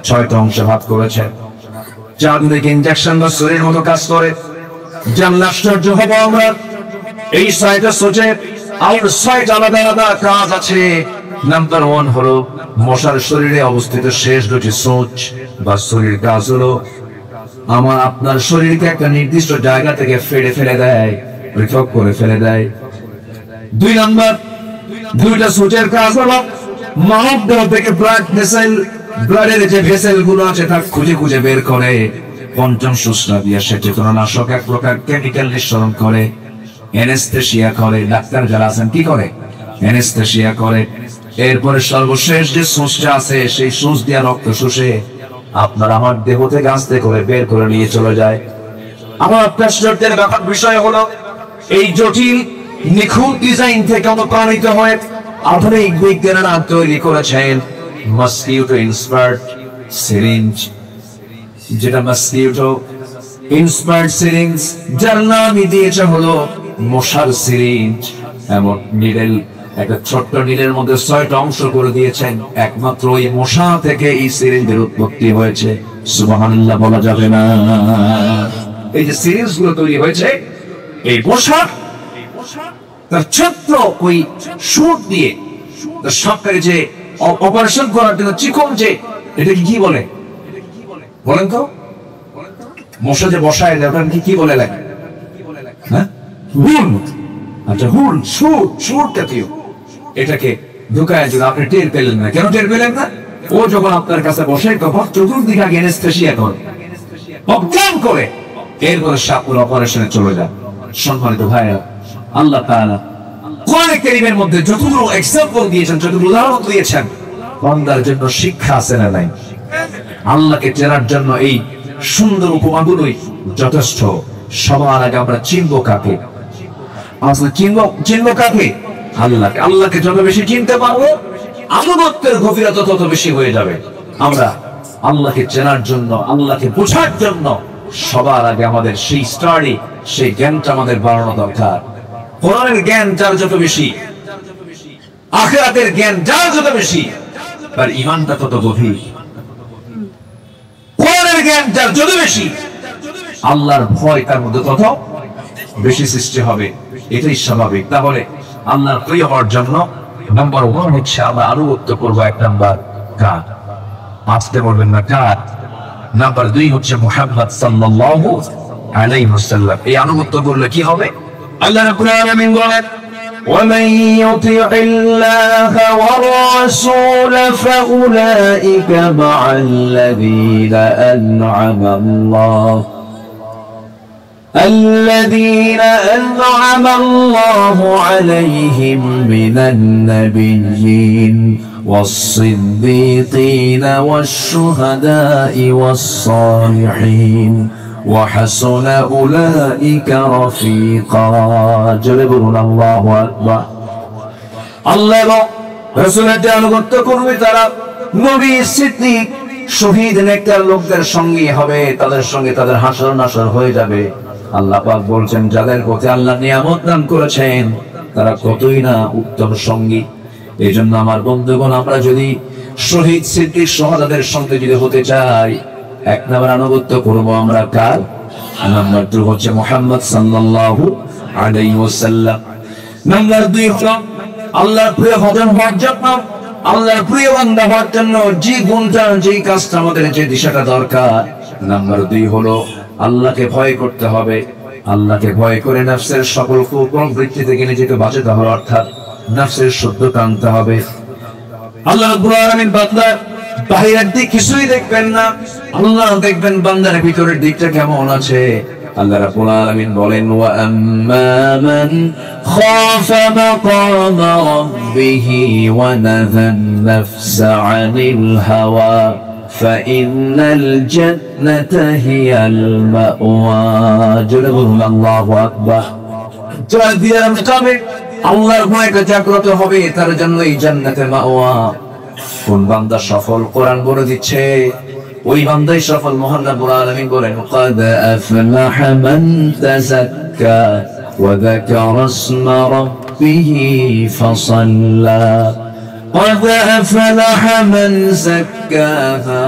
6টা অংশে ভাগ করেছেন। যার দিকে ইনজেকশন বা সুরের মতো কাজ করে। জানলে আশ্চর্য হবো আমরা, এই 6টা সূচের আর 6টা আলাদা আলাদা কাজ আছে। নাম্বার 1 হলো মশার শরীরে অবস্থিত শেষ 2টি সূচ বা শরীর কাজ হলো আমার আপনার শরীরকে একটা নির্দিষ্ট জায়গা থেকে ফেলে দেয়, পৃথক করে ফেলে দেয়। 2 নাম্বার 2টা সূচের কাজ হলো মানব দেহ থেকে ব্লাড ভেসেল, ব্লাডের যে ভেসেল গুলো আছে তা খুঁজে খুঁজে বের করে। 5ম সূচটা দিয়ে সে চেতনানাশক এক প্রকার কেমিক্যাল নিঃসরণ করে, অ্যানেস্থেসিয়া করে। ডাক্তার যারা আছেন কি করে? অ্যানেস্থেসিয়া করে। এরপরে সর্বশেষ যে সূচটা আছে সেই সূচ দিয়ে রক্ত শুষে আপনার আমার দেহ থেকে আস্তে করে বের করে নিয়ে চলে যায়। আমার আশ্চর্যের বিষয় হলো এই জটিল নিখুঁত ডিজাইন থেকে অনুপ্রাণিত হয়ে আধুনিক বিজ্ঞানীরা তৈরি করেছেন মসকিউটো ইন্সপায়ার্ড সিরিঞ্জ, যেটা মসকিউটো ইন্সপায়ার্ড সিরিঞ্জ, যার নামই দিয়েছে হলো মশার সিরিঞ্জ। এমন নিডেল, একটা ছোট্ট নিডের মধ্যে 6টা অংশ করে দিয়েছেন। একমাত্র ওই মশা থেকে এই সিরিঞ্জের উৎপত্তি হয়েছে। সুবহানাল্লাহ বলা যাবে না? এই যে সিরিঞ্জ গুলো তৈরি হয়েছে এই মশা তার ছোট্ট ওই সুট দিয়ে সরকারি যে অপারেশন করার জন্য চিকন যে, এটাকে কি বলে বলেন তো? মশা যে বসায় দেয় ওটা কি বলে লাগে? হ্যাঁ, হুল। আচ্ছা, হুল, সুট, সুট জাতীয়। এটাকে ঢুকায় যদি আপনি টের পেলেন না। কেন টের পেলেন না? ও যখন আপনার কাছে বসে তখন চতুর্দিকে আগে অ্যানেস্থেসিয়া করে, অজ্ঞান করে, এরপরে সাপুর অপারেশনে চলে যায়। সম্মানিত ভাইরা, আল্লাহ তাআলা কোরআন কারীমের মধ্যে যতগুলো এক্সাম্পল দিয়েছেন, যতগুলো উদাহরণ দিয়েছেন, বান্দার জন্য শিক্ষা আছে না নাই? আল্লাহকে চেনার জন্য এই সুন্দর উপমাগুলোই যথেষ্ট। সবার আগে আমরা চিনবো কাকে? আসলে চিনবো কাকে? আল্লাহকে। আল্লাহকে যত বেশি চিনতে পারবো আনুগত্যের গভীরতা তত বেশি হয়ে যাবে। আমরা আল্লাহকে চেনার জন্য, আল্লাহকে বোঝার জন্য সবার আগে আমাদের সেই স্টাডি, সেই জ্ঞানটা আমাদের বাড়ানো দরকার। কোরআনের জ্ঞান যার যত বেশি, আখিরাতের জ্ঞান যার যত বেশি, তার ঈমানটা তত গভীর। কোরআনের জ্ঞান যার যত বেশি, আল্লাহর ভয় তার মধ্যে তত বেশি সৃষ্টি হবে। এটাই স্বাভাবিক। তাহলে আল্লাহর প্রিয় হওয়ার জন্য নাম্বার 1 হচ্ছে আমরা আনুগত্য করবো। 1 নাম্বার কার? আসতে বলবেন না কার? নাম্বার 2 হচ্ছে মুহাম্মদ সাল্লাল্লাহু আলাইহি ওয়াসাল্লাম। এই আনুগত্য করলে কি হবে? আল্লাহ রাব্বুল আলামিন বলেন ومن يطع الله والرسول فأولئك مع الذين أنعم الله عليهم من النبيين والصديقين والشهداء والصالحين وحسن أولئك رفيقا جلبنا الله أكبر الله رسول আনুগত্য করবে তারা নবী সিদ্দিক শহীদ নেককার লোকদের সঙ্গী হবে, তাদের সঙ্গে তাদের হাসর নাসর হয়ে যাবে। আল্লাহ পাক বলছেন যাদের প্রতি আল্লাহ নিয়ামত দান করেছেন তারা কতই না উত্তম সঙ্গী। এই জন্য আমার বন্ধুগণ, আমরা যদি শহীদ সিদ্দিক সুহাদাদের সঙ্গে যদি হতে চাই, এক নম্বর আনুগত্য করব আমরা কার? নাম্বার 2 হচ্ছে মুহাম্মদ সাল্লাল্লাহু আলাইহি ওয়াসাল্লাম। নাম্বার 2 হলো আল্লাহর প্রিয় হওয়ার জন্য, আল্লাহর প্রিয় বান্দা হওয়ার জন্য যে গুণটা, যে কাজটা আমাদের, যে দিশাটা দরকার। নাম্বার 2 হলো আল্লাহকে ভয় করতে হবে। আল্লাহকে ভয় করে নফসের সকল কুপ্রবৃত্তি থেকে নিজেকে বাঁচাতে হবে, অর্থাৎ নফসের শুদ্ধতা আনতে হবে। আল্লাহ রাব্বুল আলামিন বান্দার বাহিরের দিক কিছুই দেখবেন না, আল্লাহ দেখবেন বান্দার ভিতরের দিকটা কেমন আছে। আল্লাহ রাব্বুল আলামিন বলেন ওয়া আম্মা মান খাফা মাকামা রাব্বিহি ওয়া নাহান নাফসা আনিল হাওয়া ফাইন্নাল জান্নাতা হিয়াল মাওয়া আল্লাহু আকবার। যারা দিনের মোতাবেক আল্লাহর ভয়কে জাগ্রত হবে তার জন্য এই জান্নাতে মাওয়া। কোন বান্দা সফল? কোরআন বলে দিচ্ছে ওই বান্দাই সফল। মহান রব্বুল আলামিন বলেন ক্বাদ আফলাহা মান তাযাক্কা ওয়া যাকারা ইসমা রাব্বিহি ফাসাল্লা ক্বাদ আফলাহা মান যাক্কাহা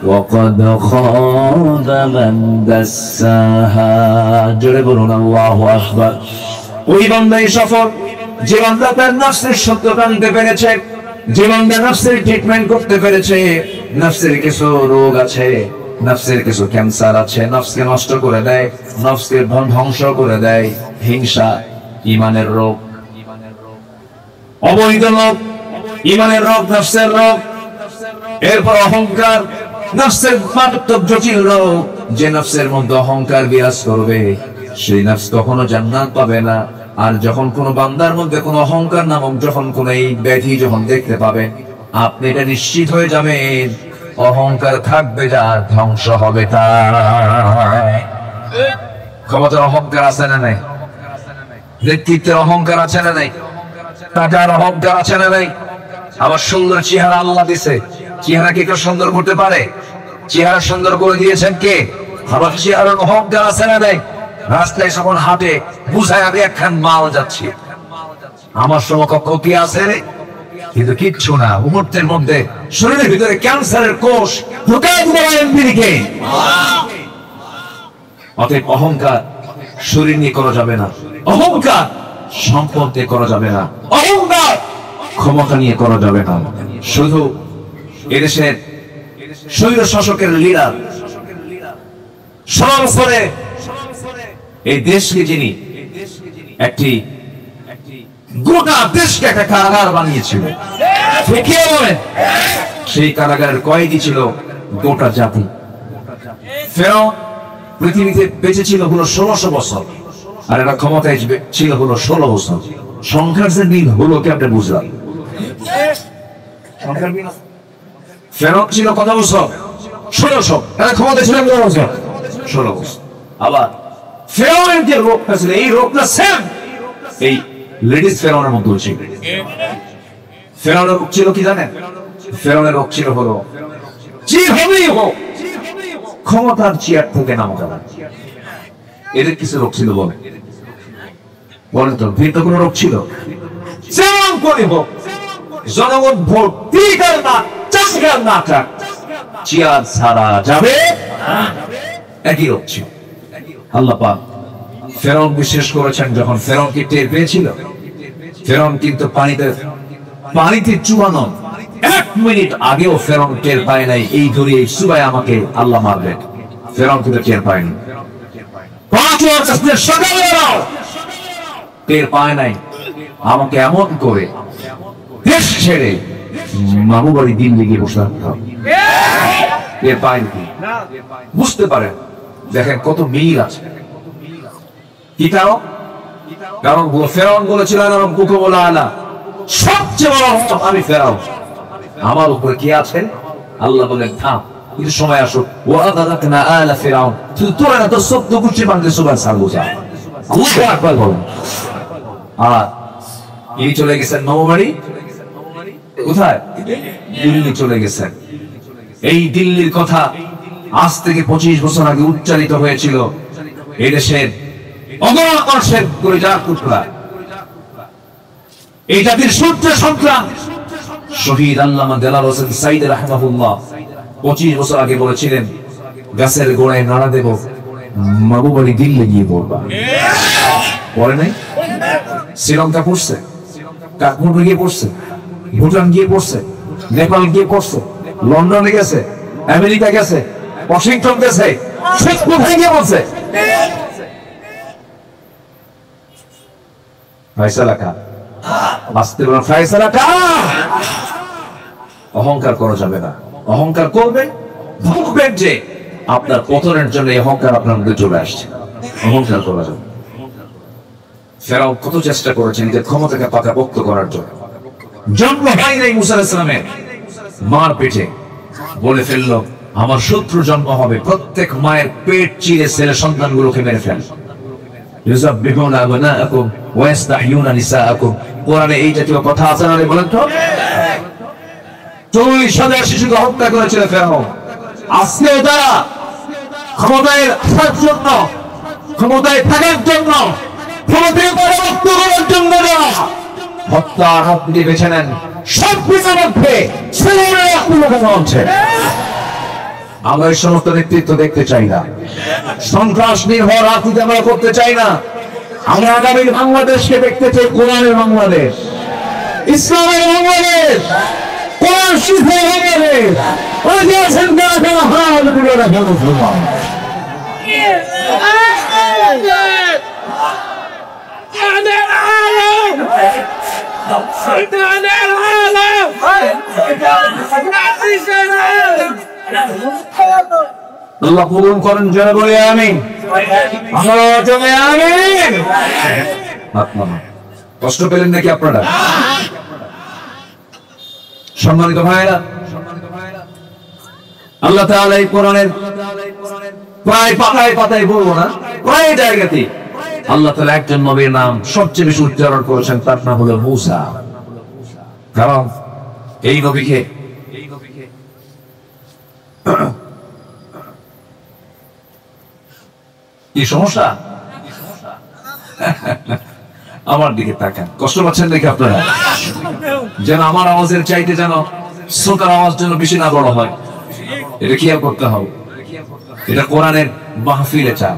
ওয়া ক্বাদ খাবা মান দাসসাহা। জোরে বলুন আল্লাহু আকবার। ওই বান্দাই সফল যে বান্দা তার নফসের সত্যতা আনতে পেরেছে, যে বান্দা নফসের ট্রিটমেন্ট করতে পেরেছে। নফসের কিছু রোগ আছে, নফসের কিছু ক্যান্সার আছে, নফসকে নষ্ট করে দেয়, নফসকে ধ্বংস করে দেয়। হিংসা ঈমানের রোগ, অবৈধ লোভ ঈমানের রোগ, নফসের রোগ। এরপর অহংকার, নফসের মারাত্মক জটিল রোগ। যে নফসের মধ্যে অহংকার বিরাজ করবে সেই নফস কখনো জান্নাত পাবে না। আর যখন কোন বান্দার মধ্যে কোন অহংকার নামক যখন কোন এই ব্যাধি যখন দেখতে পাবেন, আপনি এটা নিশ্চিত হয়ে যাবেন অহংকার থাকবে যার, ধ্বংস হবে তার। ক্ষমতার অহংকার আছে না নাই? নেতৃত্বের অহংকার আছে না নাই? টাকার অহংকার আছে না নাই? আবার সুন্দর চেহারা আল্লাহ দিছে, চেহারা কে কেউ সুন্দর করতে পারে? চেহারা সুন্দর করে দিয়েছেন কে? আবার চেহারার অহংকার আছে না নাই? রাস্তায় যখন হাঁটে বুঝায় আমি একখান মাল যাচ্ছি, আমার সমকক্ষ কি আছে? কিন্তু কিচ্ছু না। মুহূর্তের মধ্যে শরীরের ভিতরে ক্যান্সারের কোষ ঢুকায় দিবে। অতএব অহংকার শরীর নিয়ে করা যাবে না, অহংকার সম্পদ দিয়ে করা যাবে না, অহংকার ক্ষমতা নিয়ে করা যাবে না। শুধু এদেশের স্বৈর শাসকের লিডার সর্বস্তরে এই দেশকে যিনি একটি গোটা দেশকে একটা কারাগার বানিয়েছিল, সেই কারাগারের কয়েদি ছিল গোটা জাতি। ফেরাউন পৃথিবীতে বেঁচে ছিল হলো 1600 বছর, আর এরা ক্ষমতায় ছিল হলো 16 বছর। সংখ্যার যে মিল হলো কি আপনি বুঝলাম? ফেরাউন ছিল কত বছর? 1600। এরা ক্ষমতায় ছিল কত বছর? 16 বছর। আবার ফেরাউনের যে রোগটা ছিল, এই রোগটা সেম এই লেডিস ফেরাউনের মধ্যে ছিল। ফেরাউনের রোগ ছিল কি জানেন? ফেরাউনের রোগ ছিল হলো যেভাবেই হোক ক্ষমতার চেয়ার থেকে নামা যাবে। এদের কিছু রোগ ছিল বলে বলেন তো, ভিন্ন কোন রোগ ছিল? যেমন করে হোক জনগণ ভোট দিক আর না চাকর না চাক, চেয়ার ছাড়া যাবে, একই রোগ ছিল। আল্লাহ পাক ফেরাউন বিশেষ করেছেন। যখন ফেরাউনকে টের পেয়েছিল, ফেরাউন কিন্তু পানিতে চুবানো 1 মিনিট আগেও ফেরাউন টের পায় নাই এই ধরে চুবায় আমাকে আল্লাহ মারবেন। ফেরাউন কিন্তু টের পায়নি। 5 ওয়াক্ত সকালে টের পায় নাই। আমাকে এমন করে দেশ ছেড়ে মামু বাড়ি দিল্লি গিয়ে বসে থাকতে হবে। এর বাইরে কি বুঝতে পারেন? দেখেন কত মিল আছে। কি কারণ? কারণ ফেরাউন বলেছিলেন সবচেয়ে বড় আমি ফেরাউন, আমার উপরে কি আছে? আল্লাহ বলেন থাম, কিন্তু সময় আসো। ওয়াদাদাকনা আলা ফিরাউন, তুই তোরা না তো সব গুছি বাংলা সুবহান সাল্লাল্লাহু আল্লাহু আকবার বলেন। আর এই চলে গেছেন নববাড়ি, কোথায়? দিল্লি চলে গেছেন। এই দিল্লির কথা আজ থেকে 25 বছর আগে উচ্চারিত হয়েছিল এই দেশের অগণন মানুষের করে যার টুকরা, এই জাতির সূর্য সন্তান শহীদ আল্লামা দেলাওয়ার হোসেন সাইদ রাহিমাহুল্লাহ 25 বছর আগে বলেছিলেন, গাছের গোড়ায় নাড়া দেব, মাবুবাড়ি দিল্লি গিয়ে বলবা। পরে নাই? শ্রীলঙ্কা পড়ছে, কাঠমান্ডু গিয়ে পড়ছে, ভুটান গিয়ে পড়ছে, নেপাল গিয়ে পড়ছে, লন্ডনে গেছে, আমেরিকা গেছে, ওয়াশিংটন গেছে, কোথায় গিয়ে বলছে? ফয়সালা কা আসতে বলেন, ফয়সালা কা। অহংকার করা যাবে না। অহংকার করবেন, ভুগবেন যে আপনার পতনের জন্য অহংকার আপনার মধ্যে চলে আসছে। অহংকার করা যাবে। ফেরাউন কত চেষ্টা করেছেন নিজের ক্ষমতাকে পাকাপোক্ত করার জন্য। জন্ম হয় নাই মুসা আলাইহিস সালামের মার পেটে, বলে ফেললো আমার শত্রু জন্ম হবে, প্রত্যেক মায়ের পেট চিরে ছেলে সন্তানগুলোকে মেরে ফেল। ইউযাব্বিহুনা আবনাআকুম ওয়া ইস্তাহয়ুনা নিসাআকুম, কোরআনে এই জাতীয় কথা আছে না? বলেন তো। 40,000 শিশুকে হত্যা করেছিল ফেরাউন। আজকে তারা ক্ষমতায় আসার জন্য, ক্ষমতায় থাকার জন্য, ক্ষমতায় পরবর্তী করার জন্য হত্যার হাত দিয়ে বেছে নেন। সব কিছুর মধ্যে ছেলেরা আত্মঘাতী হচ্ছে। আমরা এই সমস্ত নেতৃত্ব দেখতে চাই না। সন্ত্রাস নির্ভর রাজনীতি আমরা করতে চাই না। আমরা আগামী বাংলাদেশকে দেখতে চাই কোরআনের বাংলাদেশ, ইসলামের বাংলাদেশ, কোরআন শিক্ষার বাংলাদেশ। আল্লাহ কবুল করেন, যারা বলে আমিন। কষ্ট পেলেন নাকি আপনারা? সম্মানিত ভাইরা, আল্লাহ তাআলা এই কোরআনের প্রায় পাতায় পাতায় বলবো না, প্রায় জায়গাতে আল্লাহ তাআলা একজন নবীর নাম সবচেয়ে বেশি উচ্চারণ করেছেন, তার নাম হলো মূসা। কারণ এই নবীকে কি সমস্যা? আমার দিকে তাকান, কষ্ট পাচ্ছেন দেখে আপনারা? যেন আমার আওয়াজের চাইতে যেন শ্রোতার আওয়াজ যেন বেশি না বড় হয়, এটা খেয়াল করতে হবে। এটা কোরআনের মাহফিলে চাপ,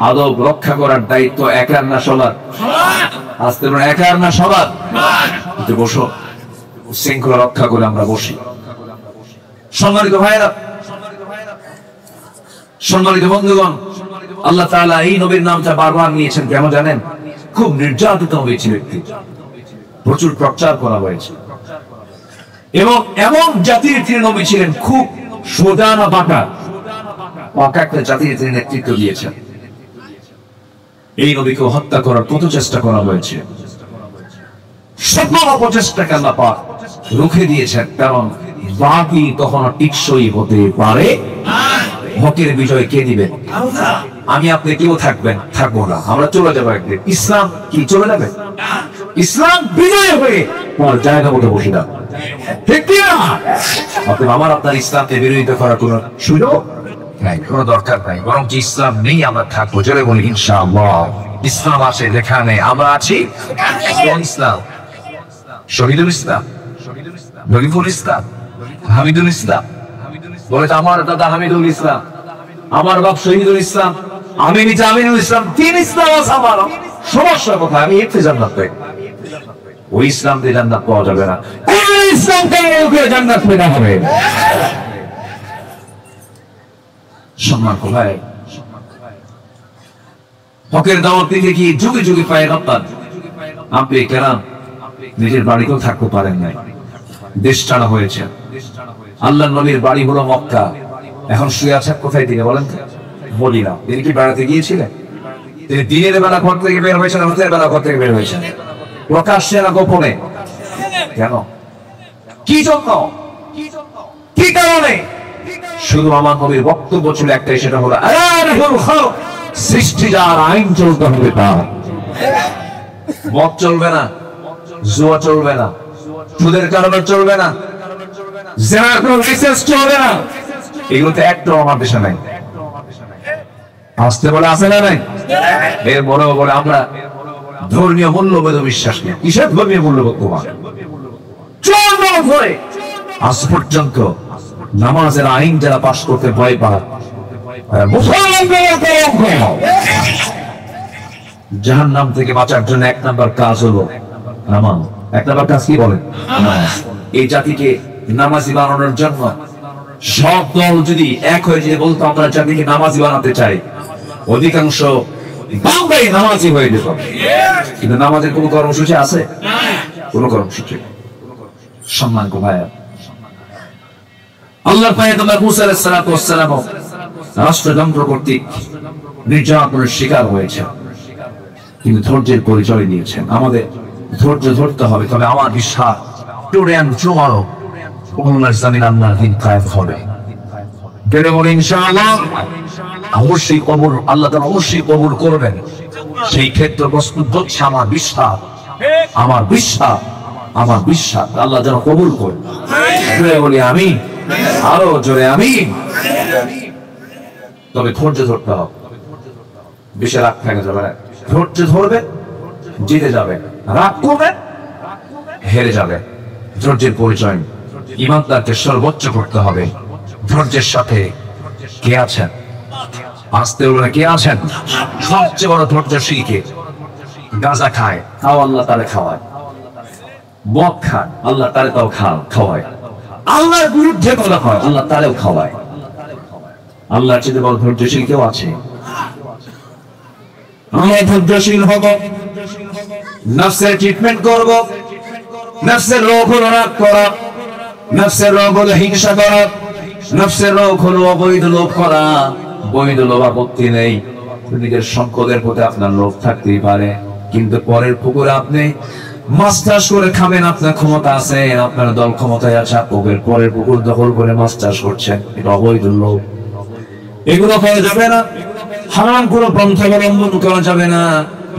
আদব রক্ষা করার দায়িত্ব একার না সবার। আস্তে করে একার না সবার। বসো, শৃঙ্খলা রক্ষা করে আমরা বসি। সম্মানিত ভাইরা, সম্মানিত বন্ধুগণ, আল্লাহ তাআলা এই নবীর নামটা বারবার নিয়েছেন কেন জানেন? খুব নির্যাতিত হয়েছিল ব্যক্তি, প্রচুর প্রচার করা হয়েছে, এবং এমন জাতির তিনি নবী ছিলেন খুব সোজা না বাঁকা, পাকা একটা জাতির তিনি নেতৃত্ব দিয়েছেন। এই নবীকে হত্যা করার কত চেষ্টা করা হয়েছে, সকল অপচেষ্টাকে আল্লাহ পাক রুখে দিয়েছেন। কারণ বাকি কখনো টিকসই হতে পারে। হকের বিজয় কে দিবেন? আমি আপনি কেউ থাকবেন, থাকবো না, আমরা চলে যাবো একদিন। ইসলাম কি চলে যাবে? ইসলাম বিজয় হয়ে তোমার জায়গা মতো বসে যাবে, ঠিক কি না? অতএব আমার আপনার ইসলামকে বিরোধিতা করার কোন সুযোগ নাই, কোন দরকার নাই। বরং যে ইসলাম নেই আমরা থাকবো, চলে বলি ইনশাআল্লাহ। ইসলাম আছে যেখানে আমরা আছি। ইসলাম, শহীদুল ইসলাম, রফিকুল ইসলাম, হামিদুল ইসলাম বলে আমার দাদা হামিদুল ইসলাম, আমার বাপ শহীদুল ইসলাম, আমি নিজে আমিনুল ইসলাম, তিন ইসলাম আছে আমার। সমস্যা কোথায়? আমি এতে জান্নাত পাই, ওই ইসলাম দিয়ে জান্নাত পাওয়া যাবে না। ইসলাম থেকে জান্নাত পেতে হবে। সম্মান কোথায়? হকের দাওয়াত দিতে গিয়ে যুগে যুগে পায়ে রপ্তান আপনি কেরাম নিজের বাড়িতেও থাকতে পারেন নাই, দেশ ছাড়া হয়েছে। আল্লাহ নবীর বাড়ি হলো মক্কা, এখন শুয়ে আছেন কোথায় থেকে বলেন? মদিনা। তিনি কি বেড়াতে গিয়েছিলেন? তিনি দিনের বেলা ঘর থেকে বের হয়েছেন, রাতের বেলা ঘর থেকে বের হয়েছেন? প্রকাশ্যে না গোপনে? কেন? কি জন্য? কি কারণে? শুধু আমার নবীর বক্তব্য ছিল একটাই, সেটা হলো সৃষ্টি যার আইন চলতে হবে তার। মদ চলবে না, জুয়া চলবে না, সুদের কারণে চলবে না, জিনার কোনো রিসার্চ চলবে না। এগুলোতে একটাও আমার দেশে নাই। আসতে বলে আসে না নাই? এর বড় বলে আমরা ধর্মীয় মূল্যবোধ বিশ্বাস নেই। কিসের ধর্মীয় মূল্যবোধ? আজ পর্যন্ত নামাজের আইন যারা পাশ করতে ভয় পায়, জাহান্নাম থেকে বাঁচার জন্য এক নাম্বার কাজ হলো নামাজ। এক নাম্বার কাজ কি বলেন? এই জাতিকে নামাজি বানানোর জন্য সব দল যদি এক হয়ে যদি বলতো আমরা জাতিকে নামাজি বানাতে চাই, অধিকাংশ বাংলায় নামাজি হয়ে যেত। কিন্তু নামাজের কোন কর্মসূচি আছে? কোন কর্মসূচি? সম্মান কো ভাইয়া, আল্লাহ পয়গম্বর মুসা আলাইহিস সালাতু ওয়াস সালাম রাষ্ট্রযন্ত্র কর্তৃক নির্যাতনের শিকার হয়েছে, কিন্তু ধৈর্যের পরিচয় দিয়েছেন। আমাদের ধৈর্য ধরতে হবে। তবে আমার বিশ্বাস টুডে এন্ড টুমরো আল্লাহর জামিন আল্লাহর দিন কায়েম হবে। কেন বলে ইনশাআল্লাহ অবশ্যই কবুল, আল্লাহ তাআলা অবশ্যই কবুল করবেন। সেই ক্ষেত্রে প্রস্তুত হচ্ছে আমার বিশ্বাস, আমার বিশ্বাস, আমার বিশ্বাস আল্লাহ যেন কবুল করে। জোরে বলি আমিন, আরো জোরে আমিন। তবে ধৈর্য ধরতে হবে, বেশি রাগ থাকা যাবে না। ধৈর্য ধরবে, জিতে যাবে। রাগ করবে, হেরে যাবে। ধৈর্যের পরিচয় ইমানদারকে সর্বোচ্চ করতে হবে। ধৈর্যের সাথে কে আছেন? আসতে বলে কে আছেন? সবচেয়ে বড় ধৈর্যশীল কে? গাঁজা খায়, তাও আল্লাহ তারে খাওয়ায়। মদ খায়, আল্লাহ তারে তাও খাওয়ায়। আল্লাহর বিরুদ্ধে বলা হয়, আল্লাহ তারেও খাওয়ায়। আল্লাহর চেয়ে বড় ধৈর্যশীল কেউ আছে? আমরা ধৈর্যশীল হব, নফসের ট্রিটমেন্ট করব। নফসের রোগ হলো রাগ করা, নফসের রোগ হলো হিংসা করা, নফসের রোগ হলো অবৈধ লোভ করা। বৈধ লোভ আপত্তি নেই, নিজের সম্পদের প্রতি আপনার লোভ থাকতেই পারে, কিন্তু পরের পুকুরে আপনি মাছ চাষ করে খাবেন, আপনার ক্ষমতা আছে, আপনার দল ক্ষমতায় আছে, পরের পুকুর দখল করে মাছ চাষ করছেন, এটা অবৈধ লোভ। এগুলো করা যাবে না। হারাম কোনো পন্থা অবলম্বন করা যাবে না।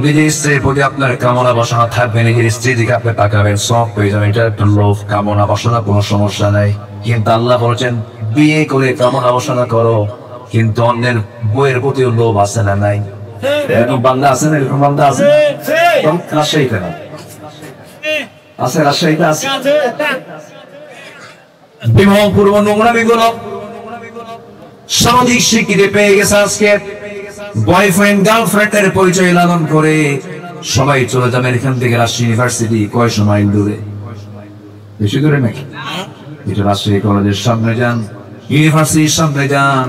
নিজের স্ত্রীর প্রতি আপনার কামনা বাসনা থাকবে, নিজের স্ত্রী দিকে আপনি তাকাবেন, সব পেয়ে যাবেন। এটা একটা লোভ, কামনা বাসনা, কোনো সমস্যা নাই। কিন্তু আল্লাহ বলেছেন বিয়ে করে কামনা বাসনা করো, কিন্তু অন্যের বইয়ের প্রতিও লোভ আছে না? নাই? এরকম বান্দা আছে না? এরকম বান্দা আছে? রাজশাহীতে না আছে? রাজশাহীতে আছে। বিবাহ পূর্ব নোংরামি গুলো সামাজিক স্বীকৃতি পেয়ে গেছে। আজকে বয়ফ্রেন্ড গার্লফ্রেন্ডের পরিচয় লালন করে সবাই চলে যাবেন এখান থেকে। রাজশাহী ইউনিভার্সিটি কয়শো মাইল দূরে? বেশি দূরে নাকি? এটা রাজশাহী কলেজের সামনে যান, ইউনিভার্সিটির সামনে যান,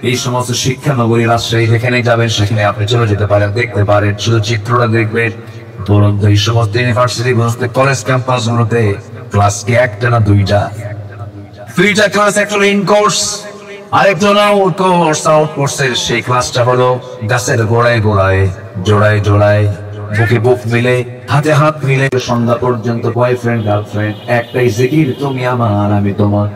এই সমস্ত শিক্ষা নগরী রাজশাহী যেখানে যাবেন সেখানে আপনি চলে যেতে পারেন, দেখতে পারেন, শুধু চিত্রটা দেখবেন। তুরন্ত এই সমস্ত ইউনিভার্সিটি গুলোতে, কলেজ ক্যাম্পাস গুলোতে ক্লাস কি একটা না দুইটা? 3টা ক্লাস, একটা ইন কোর্স, আরেকটা আউট কোর্স। আউট কোর্সের সেই ক্লাসটা হলো গাছের গোড়ায় গোড়ায়, জোড়ায় জোড়ায়, বুকে বুক মিলে, হাতে হাত মিলে সন্ধ্যা পর্যন্ত বয়ফ্রেন্ড গার্লফ্রেন্ড, একটাই জিকির, তুমি আমার আমি তোমার।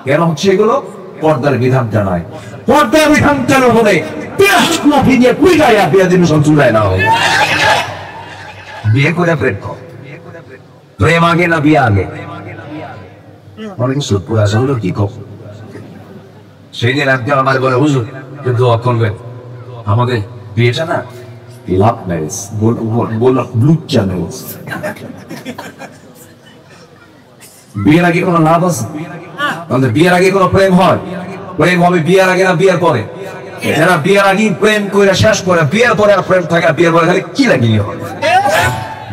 কেন হচ্ছে এগুলো? পর্দার বিধান জানায়। পর্দার বিধান চালু হলে বিয়ে করে প্রেম কর। প্রেম আগে না বিয়ে আগে? অনেক সুদপুর আছে, হলো কি কর। সেই দিন একজন আমার বলে, হুজুর দোয়া করবেন আমাদের বিয়েটা না লাভ ম্যারেজ, ব্লু চ্যানেল। বিয়ের আগে কোনো লাভ আছে? বিয়ের আগে কোনো প্রেম হয়? প্রেম হবে বিয়ের আগে না বিয়ের পরে? যারা বিয়ের আগে প্রেম করে শেষ করে, বিয়ের পরে আর প্রেম থাকে, বিয়ের পরে খালি কি লাগিয়ে হয়?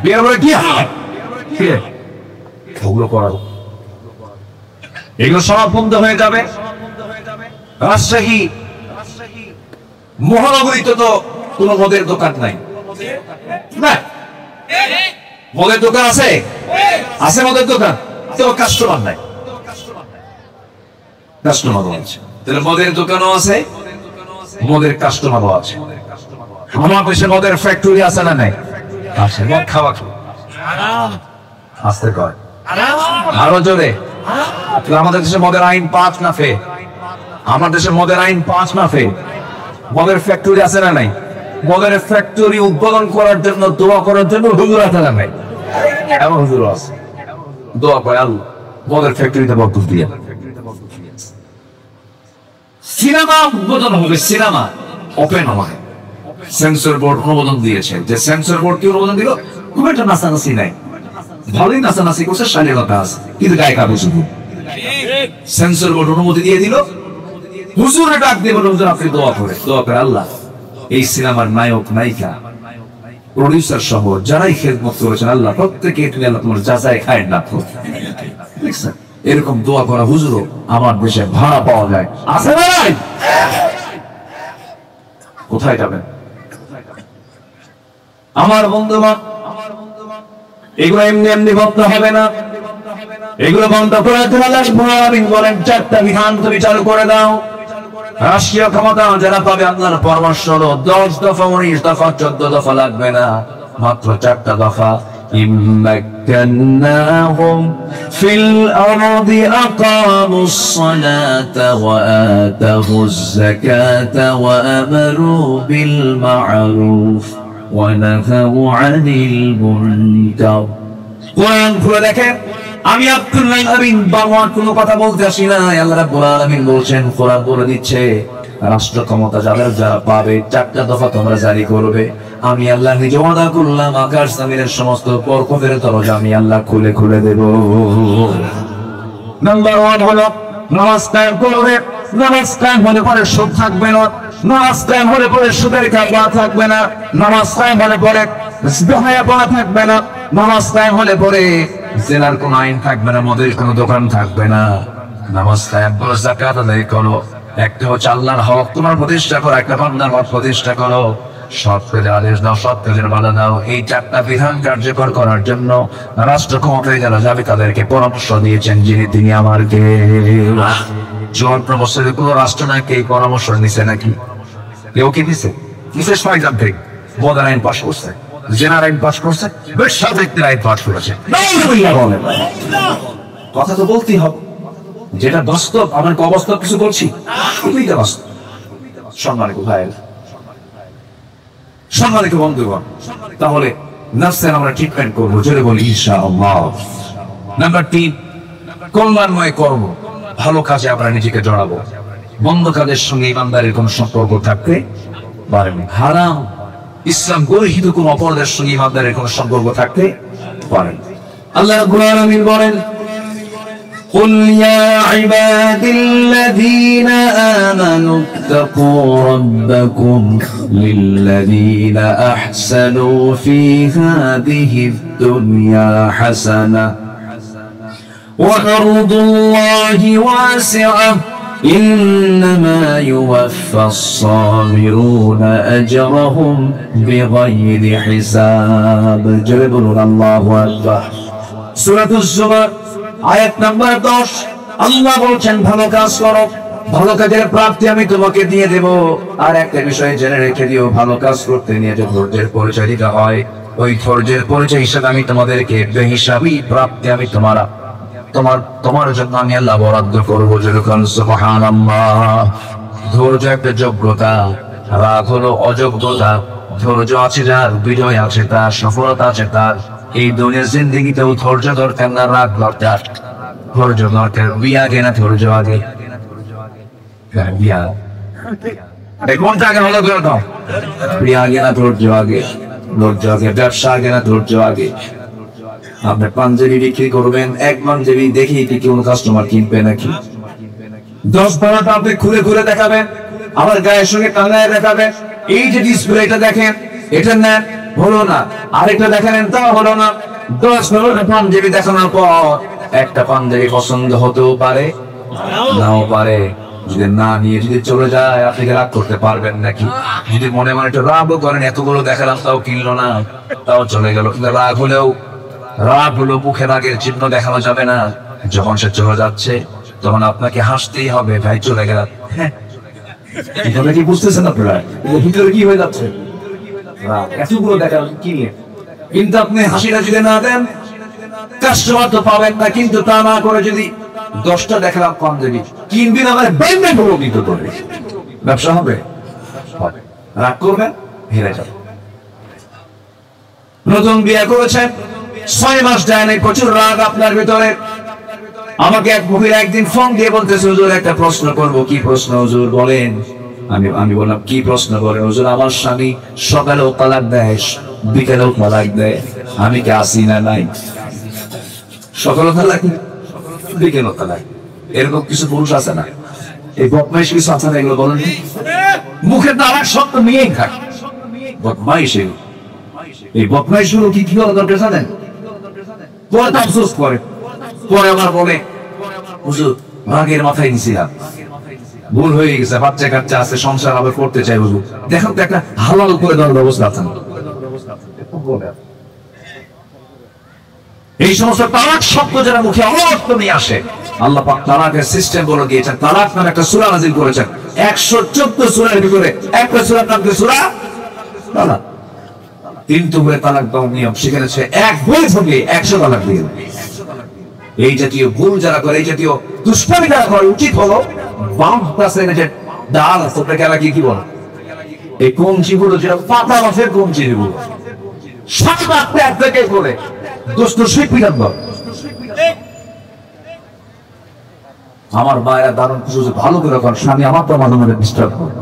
বিয়ের পরে কি হয়? ওগুলো করার, এগুলো সব বন্ধ হয়ে যাবে। রাজশাহী মহানগরীতে তো কোনো মদের দোকান নাই না। মদের দোকান আছে, আছে মদের দোকান, তো কাস্টমার নাই, কাস্টমারও আছে। তাহলে মদের দোকানও আছে, মদের কাস্টমারও আছে। আমার দেশে মদের ফ্যাক্টরি আছে না নাই? আছে। মদ খাওয়া আসতে কয় আরো জোরে। আমাদের দেশে মদের আইন 5 না ফে? আমার দেশে মদের আইন 5 না ফে? মদের ফ্যাক্টরি আছে না নাই? মদের ফ্যাক্টরি উদ্বোধন করার জন্য, দোয়া করার জন্য হুজুর আছে না নাই? এমন হুজুর আছে, দোয়া করে আল্লাহ মদের ফ্যাক্টরিতে বরকত দিয়ে। সিনেমা উদ্বোধন হবে, সিনেমা ওপেন হবে, সেন্সর বোর্ড অনুমোদন দিয়েছে। যে সেন্সর বোর্ড কি অনুমোদন দিল? খুব একটা নাচানাচি নাই, ভালোই নাচানাচি করছে, শালীনতা আছে, কিন্তু গায়ে কাবু শুধু। সেন্সর বোর্ড অনুমতি দিয়ে দিল, হুজুরে ডাক দিয়ে বলল হুজুর আপনি দোয়া করে, দোয়া করে আল্লাহ এই সিনেমার নায়ক নায়িকা প্রডিউসার সহ যারাই খেদমত করেছেন আল্লাহ প্রত্যেকে তুমি আল্লাহ তোমার যাচাই খায় না। এরকম দোয়া করা হুজুরও আমার দেশে ভাড়া পাওয়া যায়, আছে না নাই? কোথায় যাবেন আমার বন্ধুগণ? এগুলো এমনি এমনি বন্ধ হবে না, এগুলো বন্ধ করার জন্য আল্লাহ বলেন 4টা বিধান তুমি চালু করে দাও। রাষ্ট্রীয় ক্ষমতা যারা পাবে আল্লাহর পরামর্শ হলো 10 দফা 19 দফা 14 দফা লাগবে না, মাত্র 4টা দফা। ইম্মাক্কান্নাহুম ফিল আরদি আকামুস সালাতা ওয়া আতাহুজ যাকাতা ওয়া আমারু বিল মা'রুফ ওয়া নাহাউ আনিল মুনকার। কোরআন খুলে দেখেন, আমি আব্দুল্লাহ আমিন বাবার কোনো কথা বলতে আসি না। আল্লাহ রাব্বুল আলামিন বলছেন, কোরআন বলে দিচ্ছে রাষ্ট্র ক্ষমতা যারা পাবে 4টা দফা তোমরা জারি করবে। আমি আল্লাহ নিজে ওয়াদা করলাম আকাশ জমিনের সমস্ত বরকতের দরজা আমি আল্লাহ খুলে খুলে দেব। নাম্বার 1 হলো নামাজ কায়েম করবে। নামাজ কায়েম হলে পরে সুদ থাকবে না, নামাজ কায়েম হলে পরে সুদের কারবার থাকবে না, নামাজ কায়েম হলে পরে বেহায়াপনা থাকবে না, নামাজ কায়েম হলে পরে জেলার কোন আইন থাকবে না, মদের কোন দোকান থাকবে না। নামাজ কায়েম করো, যাকাত আদায় করো। একটা হচ্ছে আল্লাহর হক তোমার প্রতিষ্ঠা করো, একটা বান্দার হক প্রতিষ্ঠা করো। সৎ কাজের আদেশ দাও, সৎ কাজের বাধা দাও। এই 4টা বিধান কার্যকর করার জন্য রাষ্ট্র ক্ষমতায় যারা যাবে তাদেরকে পরামর্শ দিয়েছেন যিনি, তিনি আমার কে? জন প্রবর্তনের কোন রাষ্ট্র নাকি এই পরামর্শ নিছে নাকি? কেউ কি দিছে? বিশেষ ফাইজাম থেকে মদের আইন পাশ করছে, জেনার আইন পাশ করছে, বেশ্যা ব্যক্তির আইন পাশ করেছে। কথা তো বলতেই হবে, যেটা বাস্তব। আমার কি অবাস্তব কিছু বলছি? খুবইটা বাস্তব। সম্মানিত ভাই, সম্মানিত বন্ধুগণ, তাহলে নাফসের আমরা ট্রিটমেন্ট করবো, জোরে বলি ইনশাআল্লাহ। নাম্বার 3, কল্যাণময় কর্ম, ভালো কাজে আমরা নিজেকে জড়াবো। মন্দ কাজের সঙ্গে ইমানদারের কোন সম্পর্ক থাকতে পারে না। হারাম ইসলাম গর্হিত কোন অপরাধের সঙ্গে ইমানদারের কোন সম্পর্ক থাকতে পারে না। আল্লাহ রাব্বুল আলামিন বলেন, قل يا عبادي الذين آمنوا اتقوا ربكم للذين أحسنوا في هذه الدنيا حسنة وأرض الله واسعة إنما يوفى الصابرون أجرهم بغير حساب. جبل الله أكبر. سورة الزمر আয়াত নাম্বার 10। আল্লাহ বলছেন ভালো কাজ করো, ভালো কাজের প্রাপ্তি আমি তোমাকে দিয়ে দেব। আর একটা বিষয় জেনে রেখে দিও, ভালো কাজ করতে নিয়ে যে ধৈর্যের পরিচয় দিতে হয়, ওই ধৈর্যের পরিচয় হিসেবে আমি তোমাদেরকে বেহিসাবি প্রাপ্তি আমি তোমার জন্য আমি আল্লাহ বরাদ্দ করবো। যেরকম সুবহানাল্লাহ। ধৈর্য একটা যোগ্যতা, রাগ হলো অযোগ্যতা। ধৈর্য আছে যার, বিজয় আছে তার, সফলতা আছে তার। এই দুনিয়ার জিন্দেগিতেও ধৈর্য দরকার না, রাগ দরকার, ধৈর্য দরকার। বিয়া আগে না ধৈর্য আগে? বিয়া কোনটা আগে হলো? বিয়া আগে না ধৈর্য আগে? ধৈর্য আগে। ব্যবসা আগে না ধৈর্য আগে? আপনি পাঞ্জাবি বিক্রি করবেন, এক পাঞ্জাবি দেখি কি কোনো কাস্টমার কিনবে নাকি? 10-12টা আপনি খুলে খুলে দেখাবেন, আবার গায়ের সঙ্গে টাঙায় দেখাবেন। এই যে ডিসপ্লেটা দেখেন, এটা নেন, হলো না। আরেকটা দেখালেন, তাও হলো না। 10-12টা পাঞ্জাবি দেখানোর পর একটা পাঞ্জাবি পছন্দ হতেও পারে, নাও পারে। যদি না নিয়ে যদি চলে যায় আপনি কি রাগ করতে পারবেন নাকি? যদি মনে মনে একটু রাগও করেন, এতগুলো দেখালাম তাও কিনলো না, তাও চলে গেল, কিন্তু রাগ হলো মুখে রাগের চিহ্ন দেখানো যাবে না। যখন সে চলে যাচ্ছে তখন আপনাকে হাসতেই হবে, ভাই চলে গেল। এটা কি বুঝতেছেন আপনারা? ভিতরে কি হয়ে যাচ্ছে? এতগুলো দেখালাম কি নিয়ে? কিন্তু আপনি হাসিটা যদি না দেন কাস্টমার তো পাবেন না। কিন্তু তা না করে যদি 10টা দেখালাম কম দেবি কিনবি না, মানে পেমেন্ট হলো কিন্তু করবে, ব্যবসা হবে? রাগ করবেন, হেরে যাবে। নতুন বিয়ে করেছেন, 6 মাস যায় নাই, প্রচুর রাগ আপনার ভিতরে। আমাকে এক মহিলা একদিন ফোন দিয়ে বলতেছে, হুজুর একটা প্রশ্ন করব। কি প্রশ্ন হুজুর বলেন? আমি বললাম কি প্রশ্ন বলেন? হুজুর আমার স্বামী সকালেও তালাক দেয়, বিকেলেও তালাক দেয়, আমি কি আসি না নাই? সকালেও তালাক, বিকেলেও তালাক, এরকম কিছু পুরুষ আছে না? এই বদমাইশ কিছু আছে না? এগুলো বলেন। মুখে তালাক শব্দ নিয়েই থাকে বদমাইশ। এই বদমাইশ গুলো কি কি করা দরকার জানেন? পরে আফসোস করে, পরে আবার বলে হুজুর রাগের মাথায় দিছিলাম, ভুল হয়ে গেছে, বাচ্চা কাচ্চা আছে, সংসার আবার করতে চাই হুজুর, দেখুন তো একটা হালাল করে দেওয়ার ব্যবস্থা আছে। এই সমস্ত তালাক শব্দ যারা মুখে অর্থ নিয়ে আসে, আল্লাহ পাক তালাকের সিস্টেম বলে দিয়েছেন। তালাক নামে একটা সূরা নাযিল করেছেন, 114 সূরার ভিতরে একটা সূরার নাম কি? সূরা তালাক। 3 টুকরে তালাক দেওয়ার নিয়ম, সেখানে সে এক বই থেকে 100 তালাক দিয়ে। এই জাতীয় ভুল যারা করে, এই জাতীয় দুষ্টামি যারা করে, উচিত হলো বাম পাশে যে ডাল আছে ওটাকে এলাকি কি বলে, এই কঞ্চি গুলো যেটা পাতা মাছের কঞ্চি গুলো সাত আটটা এক জায়গায় বলে দোস্ত শিল্পীরাম বল। আমার মায়েরা দারুণ কিছু ভালো করে করেন, স্বামী আমার তো মাঝে মাঝে ডিস্টার্ব করে,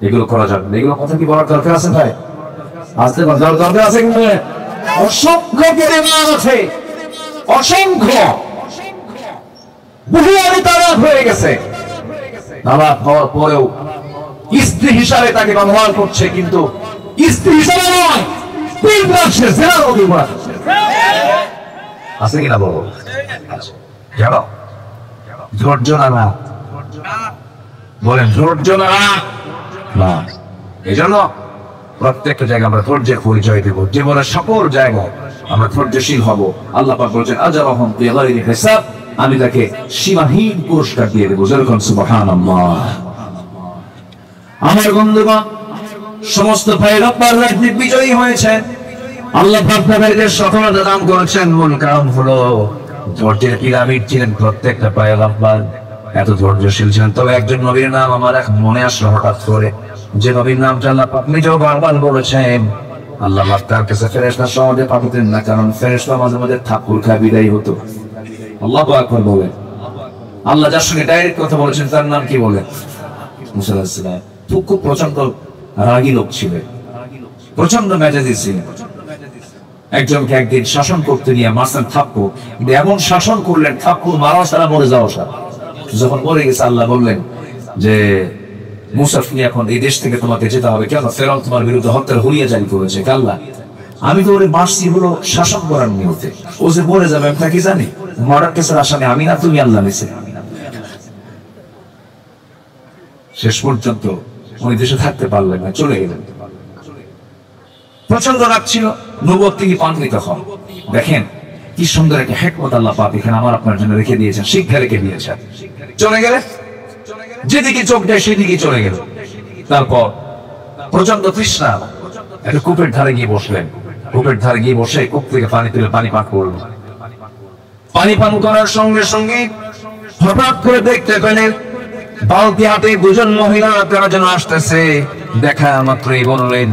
এগুলো করা যাবে না। এগুলো কথা কি বলার দরকার আছে ভাই? আসতে দরকার আছে কিন্তু অসংখ্য পরিমাণ আছে, অসংখ্য বহু তালাক হয়ে গেছে। তালাক হওয়ার পরেও স্ত্রী হিসাবে তাকে ব্যবহার করছে, কিন্তু স্ত্রী হিসাবে নয়, আছে কিনা বলো? ধৈর্য না বলেন, ধৈর্য না। এই জন্য প্রত্যেকটা জায়গায় আমরা ধৈর্যের পরিচয় দেব, জীবনের সকল জায়গায় আমরা ধৈর্যশীল হব। আল্লাহ পাক বলেছেন আজরাহুম বিগাইরি হিসাব, আমি তাকে সীমাহীন পুরস্কার দিয়ে দেব। যেরকম সুবহানাল্লাহ। আমার বন্ধুগণ, সমস্ত পয়গম্বর রাজনীতি বিজয়ী হয়েছেন, আল্লাহ পাক তাদের সফলতা দান করেছেন। মূল কারণ হলো ধৈর্যের পিরামিড ছিলেন প্রত্যেকটা পয়গম্বর, এত ধৈর্যশীল ছিলেন। তবে একজন নবীর নাম আমার এখন মনে আসলো হঠাৎ করে, যে নবীর নামটা আল্লাহ পাক নিজেও বারবার বলেছেন। আল্লাহ পাক তার কাছে ফেরেশতা সহজে পাঠাতেন না, কারণ ফেরেশতা মাঝে মাঝে ঠাকুর খায় বিদায় হতো। আল্লাহু আকবার বলেন। আল্লাহ যার সঙ্গে ডাইরেক্ট কথা বলেছেন তার নাম কি বলেন? মুসা আলাইহিস সালাম। খুব প্রচন্ড রাগী লোক ছিলেন, প্রচন্ড মেজাজি ছিলেন। একজনকে একদিন শাসন করতে নিয়ে মারছেন থাপ্পড়, কিন্তু এমন শাসন করলেন থাপ্পড় মারা ছাড়া মরে যাওয়া ছাড়া। যখন মরে গেছে আল্লাহ বললেন যে মুসা, তুমি এখন এই দেশ থেকে তোমাকে যেতে হবে। কেন? ফেরাউন তোমার বিরুদ্ধে হত্যার হুলিয়া জারি করেছে। আল্লাহ, আমি তো ওরে মারছি হলো শাসন করার নিয়তে, ও যে মরে যাবে আমি কি জানি? মরার কেসের আসামি আমি না তুমি, আল্লাহ নিছে। শেষ পর্যন্ত উনি দেশে থাকতে পারলেন না, চলে গেলেন। প্রচন্ড রাগ ছিল, নবুয়ত থেকে পান্বিত হন। দেখেন কি সুন্দর একটা হিকমত আল্লাহ পাক এখানে আমার আপনার জন্য রেখে দিয়েছেন, শিক্ষা রেখে দিয়েছেন। চলে গেলে যেদিকে চোখ দেয় সেদিকে চলে গেল। তারপর প্রচন্ড তৃষ্ণা, একটা কূপের ধারে গিয়ে বসলেন। কূপের ধারে গিয়ে বসে কূপ থেকে পানি তুলে পানি পান করলেন। পানি পান করার সঙ্গে সঙ্গে হঠাৎ করে দেখতে পেলেন বালতি হাতে দুজন মহিলা তারা যেন আসতেছে। দেখা মাত্রই বললেন,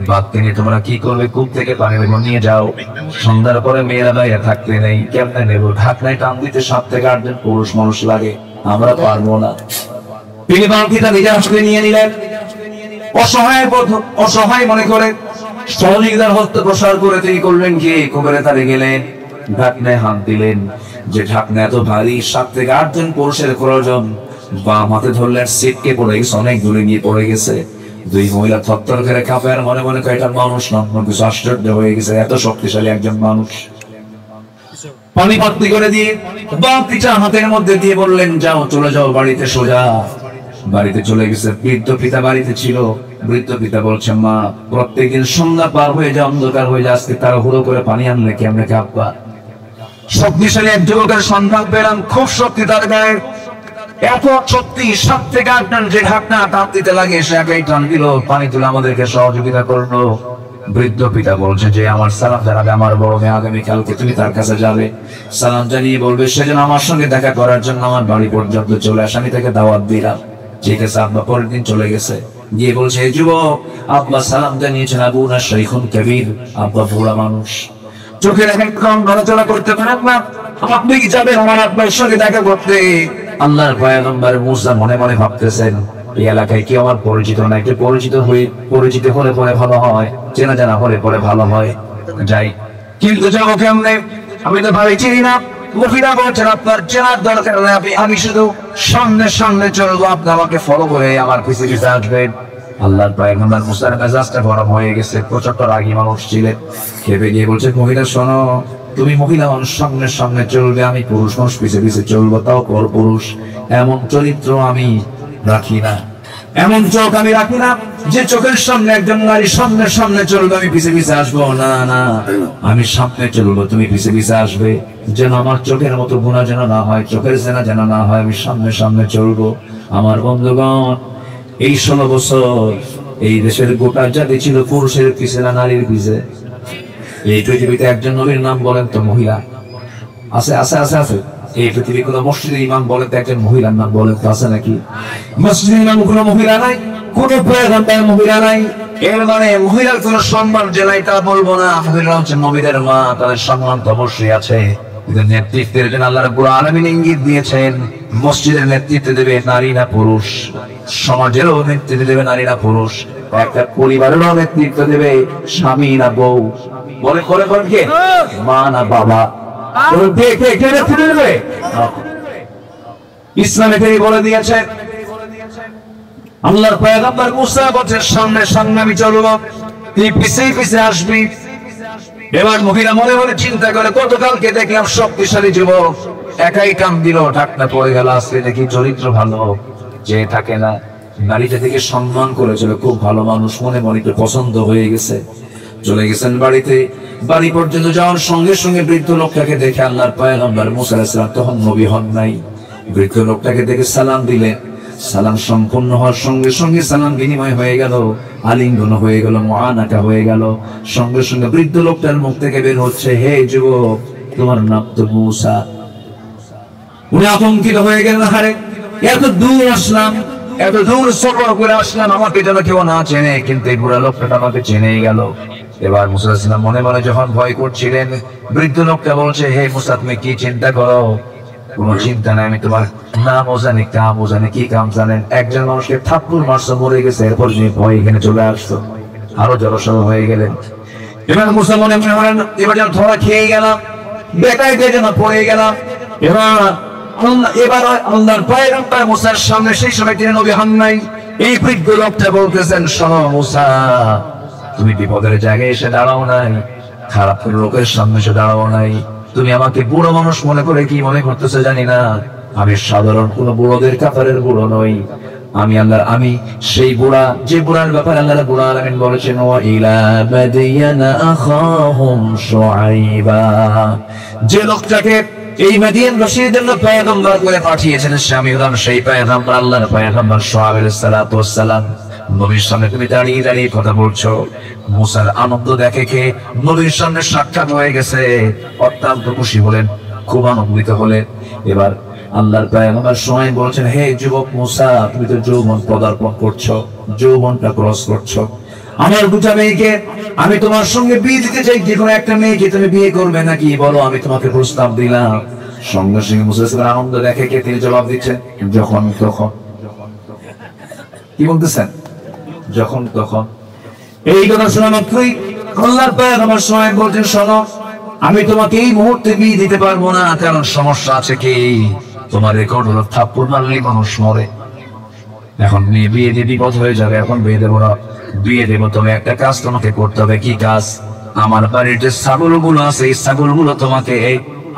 বাদ তিনি তোমরা কি করবে? কূপ থেকে পানি নিয়ে যাও। সন্ধ্যার পরে মেয়েরা দাঁড়িয়ে থাকতে নেই, কেমনে নেব? ঢাকনায় টান দিতে 7 থেকে 8 জন পুরুষ মানুষ লাগে, আমরা পারবো না। তিনি বালতিটা নিজে হাতে নিয়ে নিলেন। অসহায় মনে করে সহযোগিতার হস্ত প্রসার করে তিনি করলেন কি? কূপের ধারে গেলেন, ঢাকনায় হাত দিলেন। যে ঢাকনা এত ভারী, 7 থেকে 8 জন পুরুষের প্রয়োজন। বাম হাতে ধরলেন, সিটকে পড়ে গেছে, অনেক দূরে গিয়ে পড়ে গেছে। 2 মহিলা থরথর করে কাঁপে, আর মনে মনে কয় এটা মানুষ না, কিছু আশ্চর্য হয়ে গেছে, এত শক্তিশালী একজন মানুষ। পানি ভর্তি করে দিয়ে বালতিটা হাতের মধ্যে দিয়ে বললেন, যাও চলে যাও বাড়িতে সোজা। বাড়িতে চলে গেছে। বৃদ্ধ পিতা বাড়িতে ছিল। বৃদ্ধ পিতা বলছে, মা প্রত্যেকদিন সন্ধ্যা পার হয়ে যায়, অন্ধকার হয়ে যায়, আজকে তারা হুড়ো করে পানি আনলে কেমনে আব্বা? শক্তিশালী এক যুবকের সন্ধান পেলাম, খুব শক্তি তার গায়ে, এত শক্তি, সব থেকে আপনার যে ঢাকনা টান দিতে লাগে সে একাই টান দিল, পানি তুলে আমাদেরকে সহযোগিতা করলো। বৃদ্ধ পিতা বলছে যে আমার সালাম জানাবে আমার বড় মেয়ে, আগামীকালকে তুমি তার কাছে যাবে, সালাম জানিয়ে বলবে সে যেন আমার সঙ্গে দেখা করার জন্য আমার বাড়ি পর্যন্ত চলে আসে, আমি তাকে দাওয়াত দিলাম। ঠিক আছে আব্বা। পরের দিন চলে গেছে, গিয়ে বলছে, এই যুবক, আব্বা সালাম জানিয়েছেন, আবুনা শাইখুন কবির, আব্বা বুড়া মানুষ, চোখের একদম নড়াচড়া করতে পারেন না, আপনি কি যাবেন আমার আব্বার সঙ্গে দেখা করতে? আল্লাহর পয়গম্বর মুসা মনে মনে ভাবতেছেন, এই এলাকায় কি আমার পরিচিত না, একটু পরিচিত হলে পরে ভালো হয়, চেনা জানা হলে পরে ভালো হয়, যাই। কিন্তু যাবো কেমনে? আমি তো ভাবি চিনি না। মহিলা বলছেন, আপনার চেনার দরকার নেই, আমি শুধু সামনে সামনে চলবো, আপনি আমাকে ফলো করে আমার পিছে পিছে আসবেন। আল্লাহর পয়গম্বর মুসার মেজাজটা গরম হয়ে গেছে, প্রচন্ড রাগী মানুষ ছিলেন। খেপে গিয়ে বলছে, মহিলা শোনো, তুমি মহিলা মানুষ সামনে সামনে চলবে, আমি পুরুষ মানুষ পিছে পিছে চলবো, তাও পর পুরুষ। এমন চরিত্র আমি রাখি না, এমন চোখ আমি রাখি না যে চোখের সামনে একজন নারী সামনে সামনে চলবে, আমি পিছে পিছে আসবো না। না, আমি সামনে চলবো, তুমি পিছে পিছে আসবে, যেন আমার চোখের মতো গুণা যেন না হয়, চোখের জেনা যেন না হয়, আমি সামনে সামনে চলবো। আমার বন্ধুগণ, এই 16 বছর এই দেশের গোটা জাতি ছিল পুরুষের পিছে না নারীর পিছে? এই পৃথিবীতে একজন নবীর নাম বলেন তো মহিলা আছে? আছে আছে আছে। এই পৃথিবী কোন মসজিদের ইমাম বলেন তো একজন মহিলার নাম বলেন তো আছে নাকি? মসজিদের ইমাম কোনো মহিলা নাই, কোন পয়গম্বর মহিলা নাই। এর মানে মহিলার কোন সম্মান যে নাই তা বলবো না। মহিলা হচ্ছে নবীদের মা, তাদের সম্মান তো অবশ্যই আছে। নেতৃত্বের জন্য আল্লাহ রাব্বুল আলামিন ইঙ্গিত দিয়েছেন, মসজিদের নেতৃত্ব দেবে নারী না পুরুষ, সমাজেরও নেতৃত্ব দেবে নারী না পুরুষ, একটা পরিবারেরও নেতৃত্ব দেবে স্বামী না বউ, বলে করে বলেন কে? মা না বাবা? ইসলামে তিনি বলে দিয়েছেন, আল্লাহর পয়গম্বর মুসা বলছেন, সামনে সামনে আমি চলবো, তুই পিছে পিছে আসবি। এবার মহিলা মনে মনে চিন্তা করে, গতকালকে দেখলাম শক্তিশালী যুবক একাই কাম দিল, ঢাকনা পড়ে গেল, আজকে দেখি চরিত্র ভালো, যে থাকে না, নারীটা থেকে সম্মান করেছিল, খুব ভালো মানুষ, মনে মনে একটু পছন্দ হয়ে গেছে। চলে গেছেন বাড়িতে। বাড়ি পর্যন্ত যাওয়ার সঙ্গে সঙ্গে বৃদ্ধ লোকটাকে দেখে আল্লাহর পয়গম্বর মুসা আলাইহিস সালাম তখন নবী হন নাই, বৃদ্ধ লোকটাকে দেখে সালাম দিলেন। সালাম সম্পূর্ণ হওয়ার সঙ্গে সঙ্গে সালাম বিনিময় হয়ে গেল, আলিঙ্গন হয়ে গেল, মুআনাকা হয়ে গেল। সঙ্গে সঙ্গে বৃদ্ধ লোকটার মুখ থেকে বের হচ্ছে, হে যুবক, তোমার নাম তো মুসা। উনি আতঙ্কিত হয়ে গেলেন, হারে এত দূর আসলাম, এত দূর সফর করে আসলাম, আমাকে যেন কেউ না চেনে, কিন্তু এই বুড়া লোকটা আমাকে চেনেই গেল। এবার মুসা আলাইহিস সালাম মনে মনে যখন ভয় করছিলেন, বৃদ্ধ লোকটা বলছে, হে মুসা, তুমি কি চিন্তা করো? কোনো চিন্তা নাই, আমি তোমার নামও জানি, কামও জানি। কি কাম জানেন? একজন মানুষকে থাপ্পড় মারছো, মরে গেছে, এরপর তুমি ভয় এখানে চলে আসছো, আরো জড়সড় হয়ে গেলেন। এবার মুসা মনে মনে বলেন, এবার যেন ধরা খেয়ে গেলাম, বেকায় যেন পড়ে গেলাম। এবার আল্লাহর পয়গম্বর মুসার সামনে, সেই সময় তিনি নবী হন নাই, এই বৃদ্ধ লোকটা বলতেছেন, শোনো মুসা, তুমি বিপদের জায়গায় এসে দাঁড়াও নাই, খারাপ লোকের সামনে এসে দাঁড়াও নাই। তুমি আমাকে বুড়ো মানুষ মনে করে কি মনে করতেছে জানি না, আমি সাধারণ কোন বুড়োদের কাতারের বুড়ো নই। আমি আল্লাহ, আমি সেই বুড়া, যে বুড়ার ব্যাপারে আল্লাহ রাব্বুল আলামিন বলেছেন, ওয়া ইলা মাদিয়ানা আখাহুম শুআইবা, যে লোকটাকে এই মাদিয়ানবাসীর জন্য পয়গম্বর করে পাঠিয়েছেন, আমি হলাম সেই পয়গম্বর, আল্লাহর পয়গম্বর শুআইব আলাইহিস সালাতু ওয়াস সালাম। নবীর সামনে তুমি দাঁড়িয়ে দাঁড়িয়ে কথা বলছো। মুসার আনন্দ দেখে কে নবীর সামনে সাক্ষাৎ হয়ে গেছে, অত্যন্ত খুশি হলেন, খুব আনন্দিত হলেন। এবার আল্লাহর পয়গম্বর শুআইব বলছেন, হে যুবক মুসা, তুমি তো যৌবন পদার্পণ করছো, যৌবনটা ক্রস করছো। আমার দুটা মেয়েকে আমি তোমার সঙ্গে বিয়ে দিতে চাই, যে কোনো একটা মেয়েকে তুমি বিয়ে করবে নাকি বলো, আমি তোমাকে প্রস্তাব দিলাম। সঙ্গে সঙ্গে মুসা আনন্দ দেখে কে তিনি জবাব দিচ্ছেন, যখন তখন। কি বলতেছেন? যখন তখন। এই কথা শোনা মাত্রই আল্লাহর পয়গম্বর শুআইব বলছেন, শোনো, আমি তোমাকে এই মুহূর্তে বিয়ে দিতে পারবো না, কারণ সমস্যা আছে। কি? তোমার রেকর্ড হলো থাপ্পড় মারলেই মানুষ মরে, এখন বিয়ে দিয়ে বিপদ হয়ে যাবে, এখন বিয়ে দেবো না। বিয়ে দেবো, তবে একটা কাজ তোমাকে করতে হবে। কি কাজ? আমার বাড়ির যে ছাগলগুলো আছে, এই ছাগলগুলো তোমাকে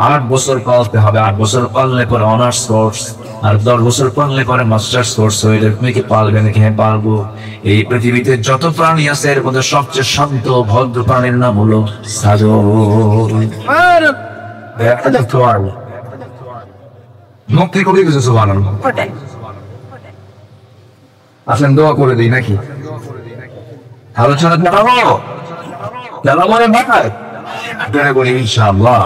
8 বছর পালতে হবে, 8 বছর পাললে পরে অনার্স কোর্স, আর 10 বছর পাললে পরে মাস্টার্স কোর্স হয়ে যাবে। তুমি কি পালবে নাকি? হ্যাঁ পালবো। এই পৃথিবীতে যত প্রাণী আছে এর মধ্যে সবচেয়ে শান্ত ভদ্র প্রাণীর নাম হলো ছাগল। মুক্তি করে কিছু সুবহানাল্লাহ। আসেন দোয়া করে দিই নাকি? আলোচনা চালাবো মানে ভাই আপনারা বলি ইনশাআল্লাহ।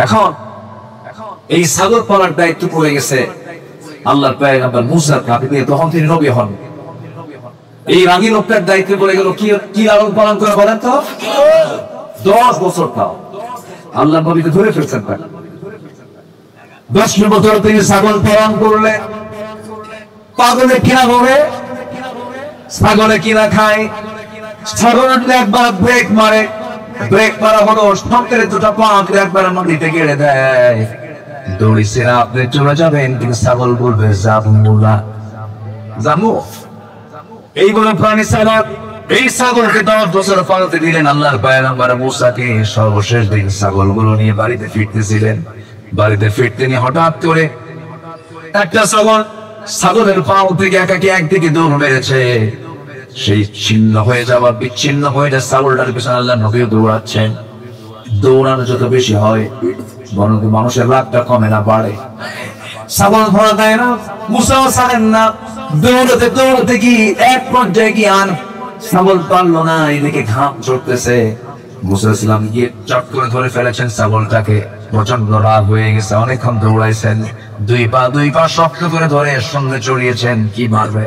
এখন এই ছাগল পালার দায়িত্ব পড়ে গেছে আল্লাহর পয়গম্বর মুসার কাঁধে। তখন তিনি নবী হন। এই রাগী লোকটার দায়িত্ব পড়ে গেল কি লালন পালন করে বলেন তো? 10 বছর তাও আল্লাহ নবীকে ধরে ফেলছেন। 10 বছর তিনি ছাগল পালন করলে পাগলে কিনা হবে, ছাগলে কিনা খায়। ছাগল একবার ব্রেক মারে, ব্রেক মারা হলো সন্তের দুটা পা একবার মাটিতে গেড়ে দেয়। দৌড়িছে আপনি চলে যাবেন, কিন্তু ছাগল বলবে যাবো না, যাবো। এই বলে প্রাণী ছাগল, এই ছাগলকে 10 বছর পালতে দিলেন আল্লাহর পয়গম্বর মুসাকে। সর্বশেষ দিন ছাগলগুলো নিয়ে বাড়িতে ফিরতেছিলেন। বাড়িতে ফিরতে নিয়ে হঠাৎ করে একটা ছাগলের পাও থেকে একাকি একদিকে দৌড় মেরেছে। সেই ছিন্ন হয়ে যাওয়া, বিচ্ছিন্ন হয়ে যায় ছাগলটার পিছনে আল্লাহ নবীও দৌড়াচ্ছেন। দৌড়ানো যত বেশি হয় বরং মানুষের রাগটা কমে না, বাড়ে। ছাগল ধরা দেয় না, মুসাও ছাড়েন না। দৌড়াতে দৌড়াতে কি এক পর্যায়ে কি আর ছাগল পারলো না। এদিকে ঘাম চড়তেছে। মুসা ইসলাম গিয়ে চট করে ধরে ফেলেছেন ছাগলটাকে। প্রচন্ড রাগ হয়ে গেছে, অনেকক্ষণ দৌড়াইছেন। দুই পা শক্ত করে ধরে সঙ্গে চড়িয়েছেন। কি মারবে,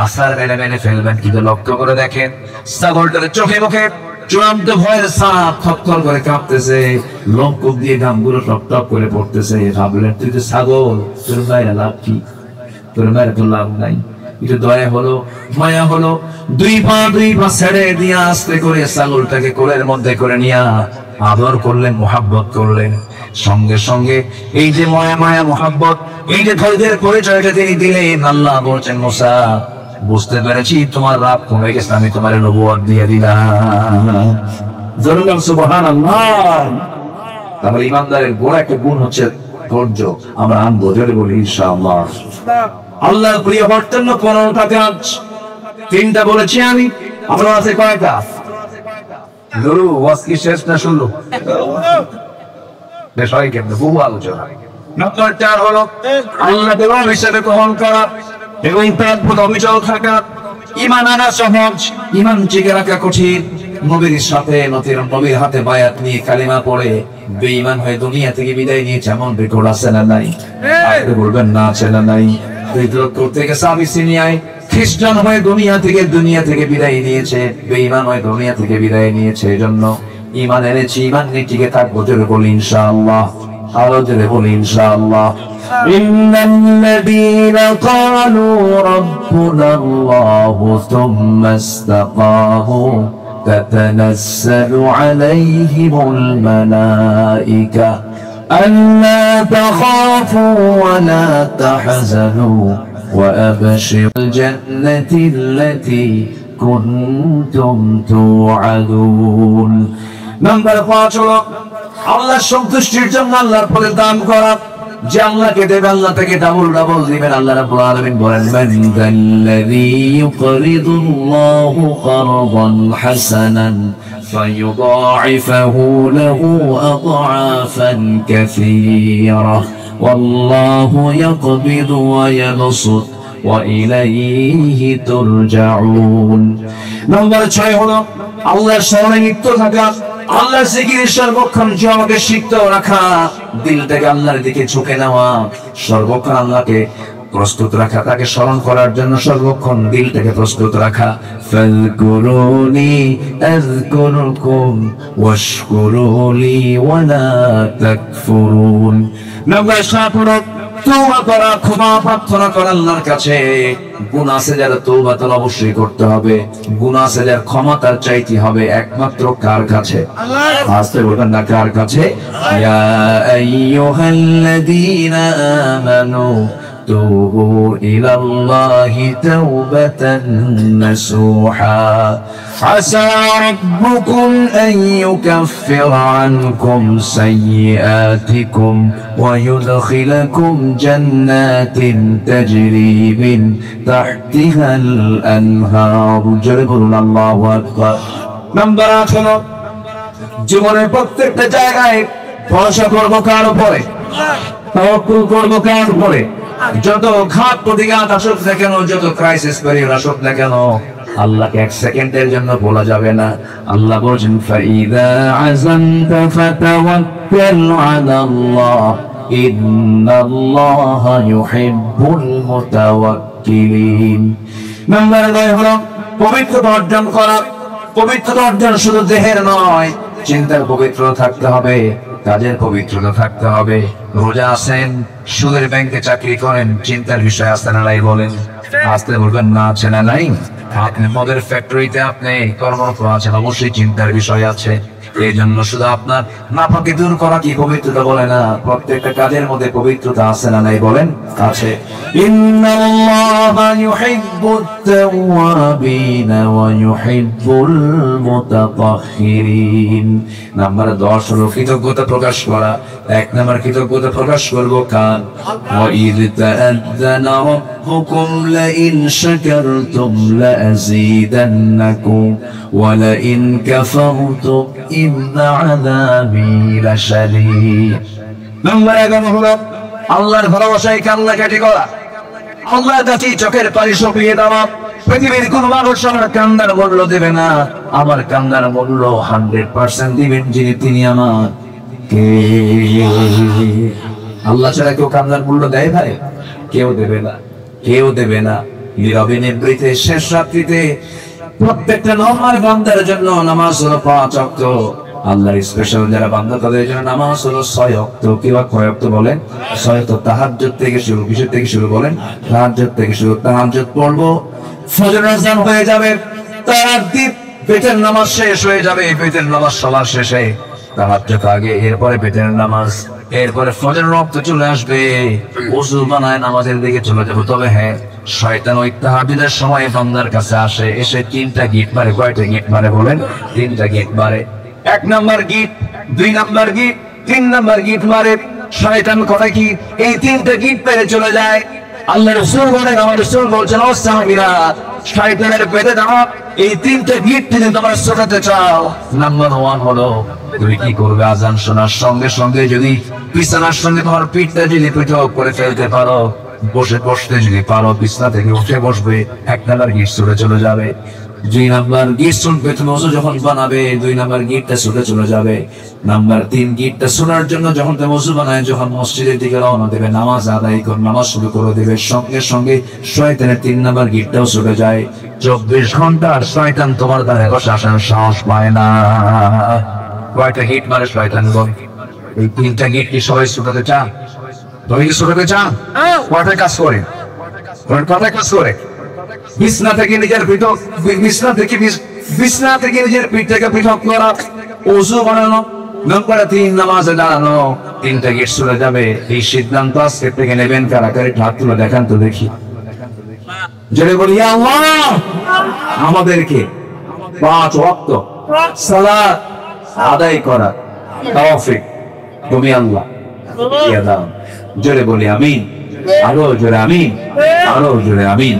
আসার মেনে ফেলবেন, কিন্তু লক্ষ্য করে দেখেন ছাগলটার চোখে মুখে চূড়ান্ত ভয়ের ছাপ থরথর করে কাঁপতেছে। লোমকূপ দিয়ে ঘামগুলো টপ টপ করে পড়তেছে। ভাবলেন তুই তো ছাগল, তোর মায়ের লাভ কি? তোর মায়ের তো লাভ নাই। একটু দয়া হলো, মায়া হলো, দুই পা ছেড়ে দিয়ে আস্তে করে ছাগলটাকে কোলের মধ্যে করে নিয়ে আদর করলেন, মোহাব্বত করলেন। সঙ্গে সঙ্গে এই যে মায়া মোহাব্বত, এই যে ধৈর্যের পরিচয়টা তিনি দিলেন। আল্লাহ বলছেন মুসা, বুঝতে পেরেছি তোমার রাগ কমে গেছে, আমি তোমার নবুয়ত দিয়ে দিলাম। জরুর সুবহানাল্লাহ। তাহলে ইমানদারের বড় একটা গুণ হচ্ছে ধৈর্য। আমরা আনবো, জোরে বলি ইনশাআল্লাহ। আল্লাহর প্রিয় বর্তন্য 15টা কাজ, 3টা বলেছি আমি। আপনার আছে কয়টা? জরুর ওয়াজ কি শেষ না শুনলো? বেশ হয় কেমন বহু আলোচনা। নম্বর 4 হলো আল্লাহ দেওয়ার হিসেবে গ্রহণ করা এবং তার প্রতি অবিচল থাকা। ঈমান আনা সহজ, ঈমান টিকে রাখা কঠিন। নবীর সাথে নবীর হাতে বায়াত নিয়ে কালিমা পড়ে বেঈমান হয়ে দুনিয়া থেকে বিদায় নিয়েছে এমন রেকর্ড আছে না নাই? আপনি বলবেন না আছে না নাই? বিদ্রোহ করতে গেছে আবিসিনিয়ায়, খ্রিস্টান হয়ে দুনিয়া থেকে বিদায় নিয়েছে, বেঈমান হয়ে দুনিয়া থেকে বিদায় নিয়েছে। এজন্য ঈমান এনেছি, ঈমান নিয়ে টিকে থাকবো। জোরে বলি ইনশাআল্লাহ। আরো জোরে বলি ইনশাআল্লাহ। ইন্নাল্লাযীনা ক্বালু রাব্বুনাল্লাহু সুম্মা ইসতাকামু তাতানাজ্জালু আলাইহিমুল মালায়েকা আল্লা তাখাফু ওয়া লা তাহজানু ওয়া আবশিরুল জান্নাতিল্লাতী কুনতুম তুআদুন। নাম্বার 5 হলো আল্লাহর সন্তুষ্টির জন্য আল্লাহর পথে দান করা। যে আল্লাহকে দেবে আল্লাহ তাকে ডাবল দিবেন। আল্লাহ রাব্বুল আলামিন বলেন, মান যাল্লাযী ইউকরিদুল্লাহু কারদান হাসানান ফায়ুদাঈফাহু লাহু আদআফান কাসীরা ওয়াল্লাহু ইয়াকবিদু ওয়া ইয়াবসুত ওয়া ইলাইহি তুরজাউন। নম্বর 6 হলো আল্লাহর স্মরণে লিপ্ত থাকা, আল্লাহর জিকিরের সর্বক্ষণ আমাকে সিক্ত রাখা, দিল থেকে আল্লাহর দিকে ঝুঁকে নেওয়া, সর্বক্ষণ আল্লাহকে প্রস্তুত রাখা, তাকে স্মরণ করার জন্য সর্বক্ষণ দিল থেকে প্রস্তুত রাখা। ফাযকুরুনি আযকুরকুম ওয়াশকুরুলি ওয়া লা তাকফুরুন। নম্বর 7 হলো তওবা করা, ক্ষমা প্রার্থনা করা আল্লাহর কাছে। গুনাহ আছে যারা তওবা তো অবশ্যই করতে হবে, গুনাহ আছে যারা ক্ষমা তার চাইতে হবে একমাত্র কার কাছে? আল্লাহর। আসতে বলবেন না কার কাছে? ইয়া আইয়ুহাল্লাযীনা আমানু توبوا إلى الله توبة نصوحا عسى ربكم أن يكفر عنكم سيئاتكم ويدخلكم جنات تجري من تحتها الأنهار جربنا الله أكبر نمبر 8 জীবনের প্রত্যেকটা জায়গায় ভরসা করবো কার উপরে তাওয়াক্কুল করবো কার উপরে যত ঘাত প্রতিঘাত আসুক না কেন যত ক্রাইসিস পেরিয়ড আসুক না কেন আল্লাহকে এক সেকেন্ডের জন্য বলা যাবে না আল্লাহ বলেন ফাইদা আযানতা ফাতাওয়াক্কাল আলাল্লাহ ইন্নাল্লাহা ইউহিব্বুল মুতাওয়াক্কিলিন নাম্বার 9 হলো পবিত্রতা অর্জন করা পবিত্রতা অর্জন শুধু দেহের নয় চিন্তার পবিত্রতা থাকতে হবে কাজের পবিত্রতা থাকতে হবে রোজা আছেন সুদের ব্যাংকে চাকরি করেন চিন্তার বিষয় আছে না নাই বলেন আসতে বলবেন না আছে না নাই আপনি মদের ফ্যাক্টরিতে আপনি কর্মরত আছেন অবশ্যই চিন্তার বিষয় আছে এই জন্য শুধু আপনার নাপাকি দূর করা কি পবিত্রতা বলে না প্রত্যেকটা কাজের মধ্যে পবিত্রতা আছে না নাই বলেন আছে ইন্নাল্লাহা ইউহিব্বুত তাওয়াবিনা ওয়া ইউহিব্বুল মুতাতাহহিরিন নাম্বার 10 হলো কৃতজ্ঞতা প্রকাশ করা এক নাম্বার কৃতজ্ঞতা প্রকাশ করব কান ওয়া ইয তাআযানা রাব্বুকুম লা ইন শাকারতুম লা আযীদান্নাকুম ওয়া লা ইন কাফারতুম ইন্না আযাবি লাশাদীদ নাম্বার 11 হলো আল্লাহর ভালোবাসায় কান্নাকাটি করা আল্লাহর কাছে চোখের পানি শুকিয়ে দেওয়া পৃথিবীর কোন মানুষ আমার কান্নার মূল্য দেবে না আমার কান্নার মূল্য 100% দিবেন যিনি তিনি আমার কে আল্লাহ ছাড়া কেউ কান্নার মূল্য দেয় ভাই কেউ দেবে না নীরবে নিভৃতে শেষ রাত্রিতে প্রত্যেকটা নরমাল বান্দার জন্য নামাজ হলো 5 ওয়াক্ত আল্লাহর স্পেশাল যারা বান্দা তাদের জন্য নামাজ হলো 6 ওয়াক্ত কিংবা কয় ওয়াক্ত বলেন 6 ওয়াক্ত তাহাজ্জুদ থেকে শুরু কিসের থেকে শুরু বলেন তাহাজ্জুদ থেকে শুরু তাহাজ্জুদ পড়বো ফজর আযান হয়ে যাবে তাহাজ্জুদ পেটের নামাজ শেষ হয়ে যাবে পেটের নামাজ সবার শেষে তাহাজ্জুদ আগে এরপরে পেটের নামাজ এরপরে ফজর ওয়াক্ত চলে আসবে ওযু বানায় নামাজের দিকে চলে যাব তবে হ্যাঁ শয়তান ওই তাহাজ্জুদের সময় বান্দার কাছে আসে এসে 3টা গিট মারে কয়টা গিট মারে বলেন 3টা গিট মারে 1 নাম্বার গিট 2 নাম্বার গিট 3 নাম্বার গিট মারে শয়তান করে কি এই 3টা গিট পেরে চলে যায় আল্লাহ রাসূল বলেন আমার রাসূল বলেন ও সাহাবীরা শয়তানের পেটে দাও এই 3টা গিট থেকে তোমরা ছুটাতে চাও নাম্বার 1 হলো তুমি কি করবে আযান শোনার সঙ্গে সঙ্গে যদি বিছানার সঙ্গে তোমার পিঠটা যদি পৃথক করে ফেলতে পারো বসতে যদি পারো বিছানা থেকে উঠে বসবে 1 নাম্বার গিট ছুটে চলে যাবে 2 নাম্বার গিট শুনবে তুমি ওযু যখন বানাবে 2 নাম্বার গিটটা ছুটে চলে যাবে নাম্বার 3 গিটটা শোনার জন্য যখন তুমি ওযু বানায় যখন মসজিদের দিকে রওনা দেবে নামাজ আদায় করে নামাজ শুরু করে দেবে সঙ্গে সঙ্গে শয়তানের 3 নাম্বার গিটটাও ছুটে যায় 24 ঘন্টা শয়তান তোমার দ্বারা আসার সাহস পায় না কয়টা গিট মারে শয়তান বল এই 3টা গিট কি সবাই ছুটাতে চান তুমি কি ছুটাতে চান কয়টা কাজ করে বিছনা থেকে নিজের পিঠটাকে পৃথক করা ওযু বানানো নাম্বার 3 নামাজে দাঁড়ানো 3টা গিট ছুটে যাবে এই সিদ্ধান্ত আজকে থেকে নেবেন কারাকারি হাত তুলে দেখান তো দেখি জেনে বলি আল্লাহ আমাদেরকে 5 ওয়াক্ত সালাত আদায় করা তৌফিক তুমি আল্লাহ দিয়া দাও জোরে বলি আমিন আরো জোরে আমিন আরো জোরে আমিন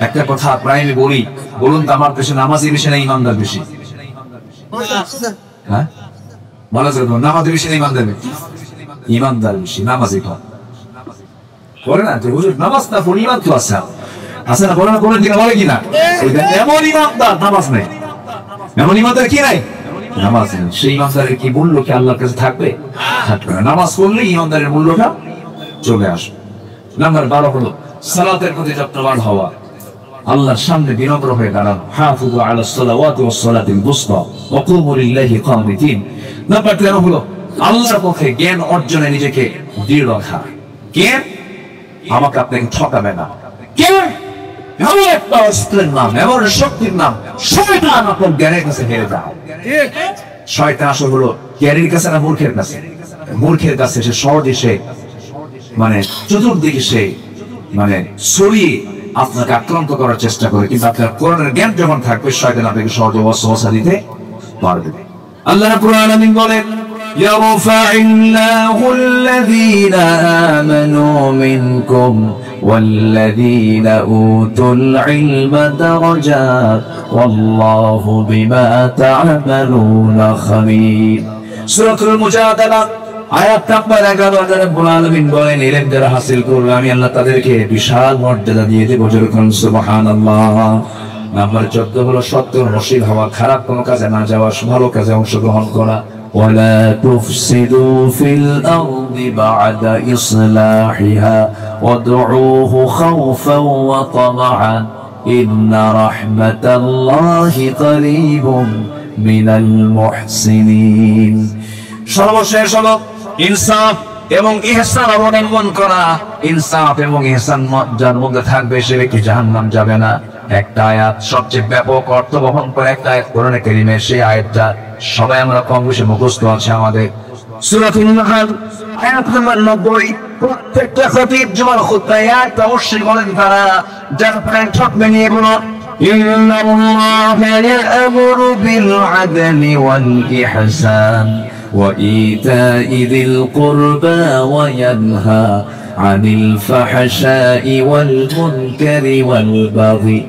একটা কথা প্রাইমে বলি বলুন তো আমার দেশে নামাজি বেশি না ইমানদার বেশি হ্যাঁ বলা যাবে নামাজি বেশি না ইমানদার বেশি নামাজি কম করে না যে হুজুর নামাজ না পড়ি ইমান তো আছে আছে না বলে না কোন দিকে বলে কিনা এমন ইমানদার নামাজ নেই এমন ইমানদার কি নাই নামাজ নেই সেই ইমানদারের কি মূল্য কি আল্লাহর কাছে থাকবে থাকবে না নামাজ পড়লে ইমানদারের মূল্যটা চলে আসবে নাম্বার 12 হলো সালাতের প্রতি যত্নবান হওয়া আল্লাহর সামনে বিনম্র হয়ে দাঁড়ানো হাফিজু আলাস সালাওয়াতি ওয়াস সালাতিল বুসতা ওয়া কুমু লিল্লাহি কানিতিন নাম্বার 13 হলো আল্লাহর পথে জ্ঞান অর্জনে নিজেকে দৃঢ় রাখা জ্ঞান আমাকে আপনাকে ঠকাবে না জ্ঞান এমন একটা অস্ত্রের নাম এমন শক্তির নাম শয়তান আপনার জ্ঞানের কাছে হেরে যাও শয়তান আসলে হলো জ্ঞানীর কাছে না মূর্খের কাছে সে সহজে সে মানে চতুর্দিকে সে মানে ছড়িয়ে আপনাকে আক্রান্ত করার চেষ্টা করে, কিন্তু আপনার কোরআনের জ্ঞান যখন থাকবে শয়তান আপনাকে সহজে ওয়াসওয়াসা দিতে পারবে। আল্লাহ রাব্বুল আলামিন বলেন ইয়ারফা'িল্লাহু আল্লাযীনা আমানু মিনকুম ওয়াল্লাযীনা উতুল ইলমা দারাজাত ওয়াল্লাহু বিমা তা'মালুনা খাবীর। সূরাতুল মুজাদালা আয়াত নাম্বার 11 আল্লাহ রাব্বুল আলামিন বলেন ইলম যারা হাসিল করবে আমি আল্লাহ তাদেরকে বিশাল মর্যাদা দিয়ে দেব। যেরকম সুবহানাল্লাহ। নাম্বার 14 হলো সত্য নসিব হওয়া, খারাপ কোনো কাজে না যাওয়া, ভালো কাজে অংশগ্রহণ করা। ওয়ালা তুফসিদু ফিল আরদি বা'দা ইসলাহিহা ওয়াদউহু খাওফান ওয়া তামাআন ইন্না রাহমাতাল্লাহি করিবুম মিনাল মুহসিনিন। সর্বশেষ হলো ইনসাফ এবং ইহসান অবলম্বন করা। ইনসাফ এবং ইহসান যার মধ্যে থাকবে সে ব্যক্তি জাহান্নাম যাবে না। একটা আয়াত সবচেয়ে ব্যাপক অর্থ বহন করে একটা আয়াত কোরআনে কারীমে, সেই আয়াতটা সবাই আমরা কম বেশি মুখস্থ আছে আমাদের। সূরাতুন নাহল আয়াত নাম্বার 90। প্রত্যেকটা খতিব জুমার খুতবায় আয়াত অবশ্যই বলেন তারা, যারা প্রায় ঠক মেনিয়ে বলো ইন্নাল্লাহা ইয়া'মুরু বিল আদলি ওয়াল ইহসান وإيتاء ذي القربى وينهى عن الفحشاء والمنكر والبغي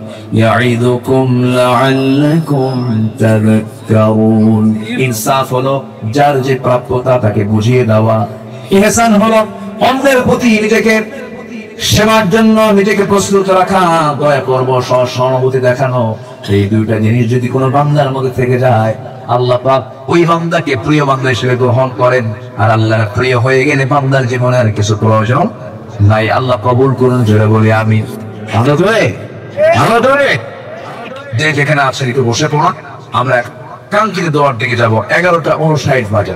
يعظكم لعلكم تذكرون। ইনসাফ হলো যার যে প্রাপ্যতা তাকে বুঝিয়ে দেওয়া। ইহসান হলো অন্যের প্রতি নিজেকে সেবার জন্য নিজেকে প্রস্তুত রাখা, দয়া করব, সহানুভূতি দেখানো। এই দুইটা জিনিস যদি কোনো বান্দার মধ্যে থেকে যায় আল্লাহ পাক ওই বান্দাকে প্রিয় বান্দা হিসেবে গ্রহণ করেন। আর আল্লাহর প্রিয় হয়ে গেলে বান্দার জীবনে আর কিছু প্রয়োজন নাই। আল্লাহ কবুল করুন, জোরে বলি আমিন। আমরা ধরে যে যেখানে আছেন একটু বসে পড়ুন, আমরা কাঙ্ক্ষিত দোয়ার দিকে যাব। 11টা 59 বাজে।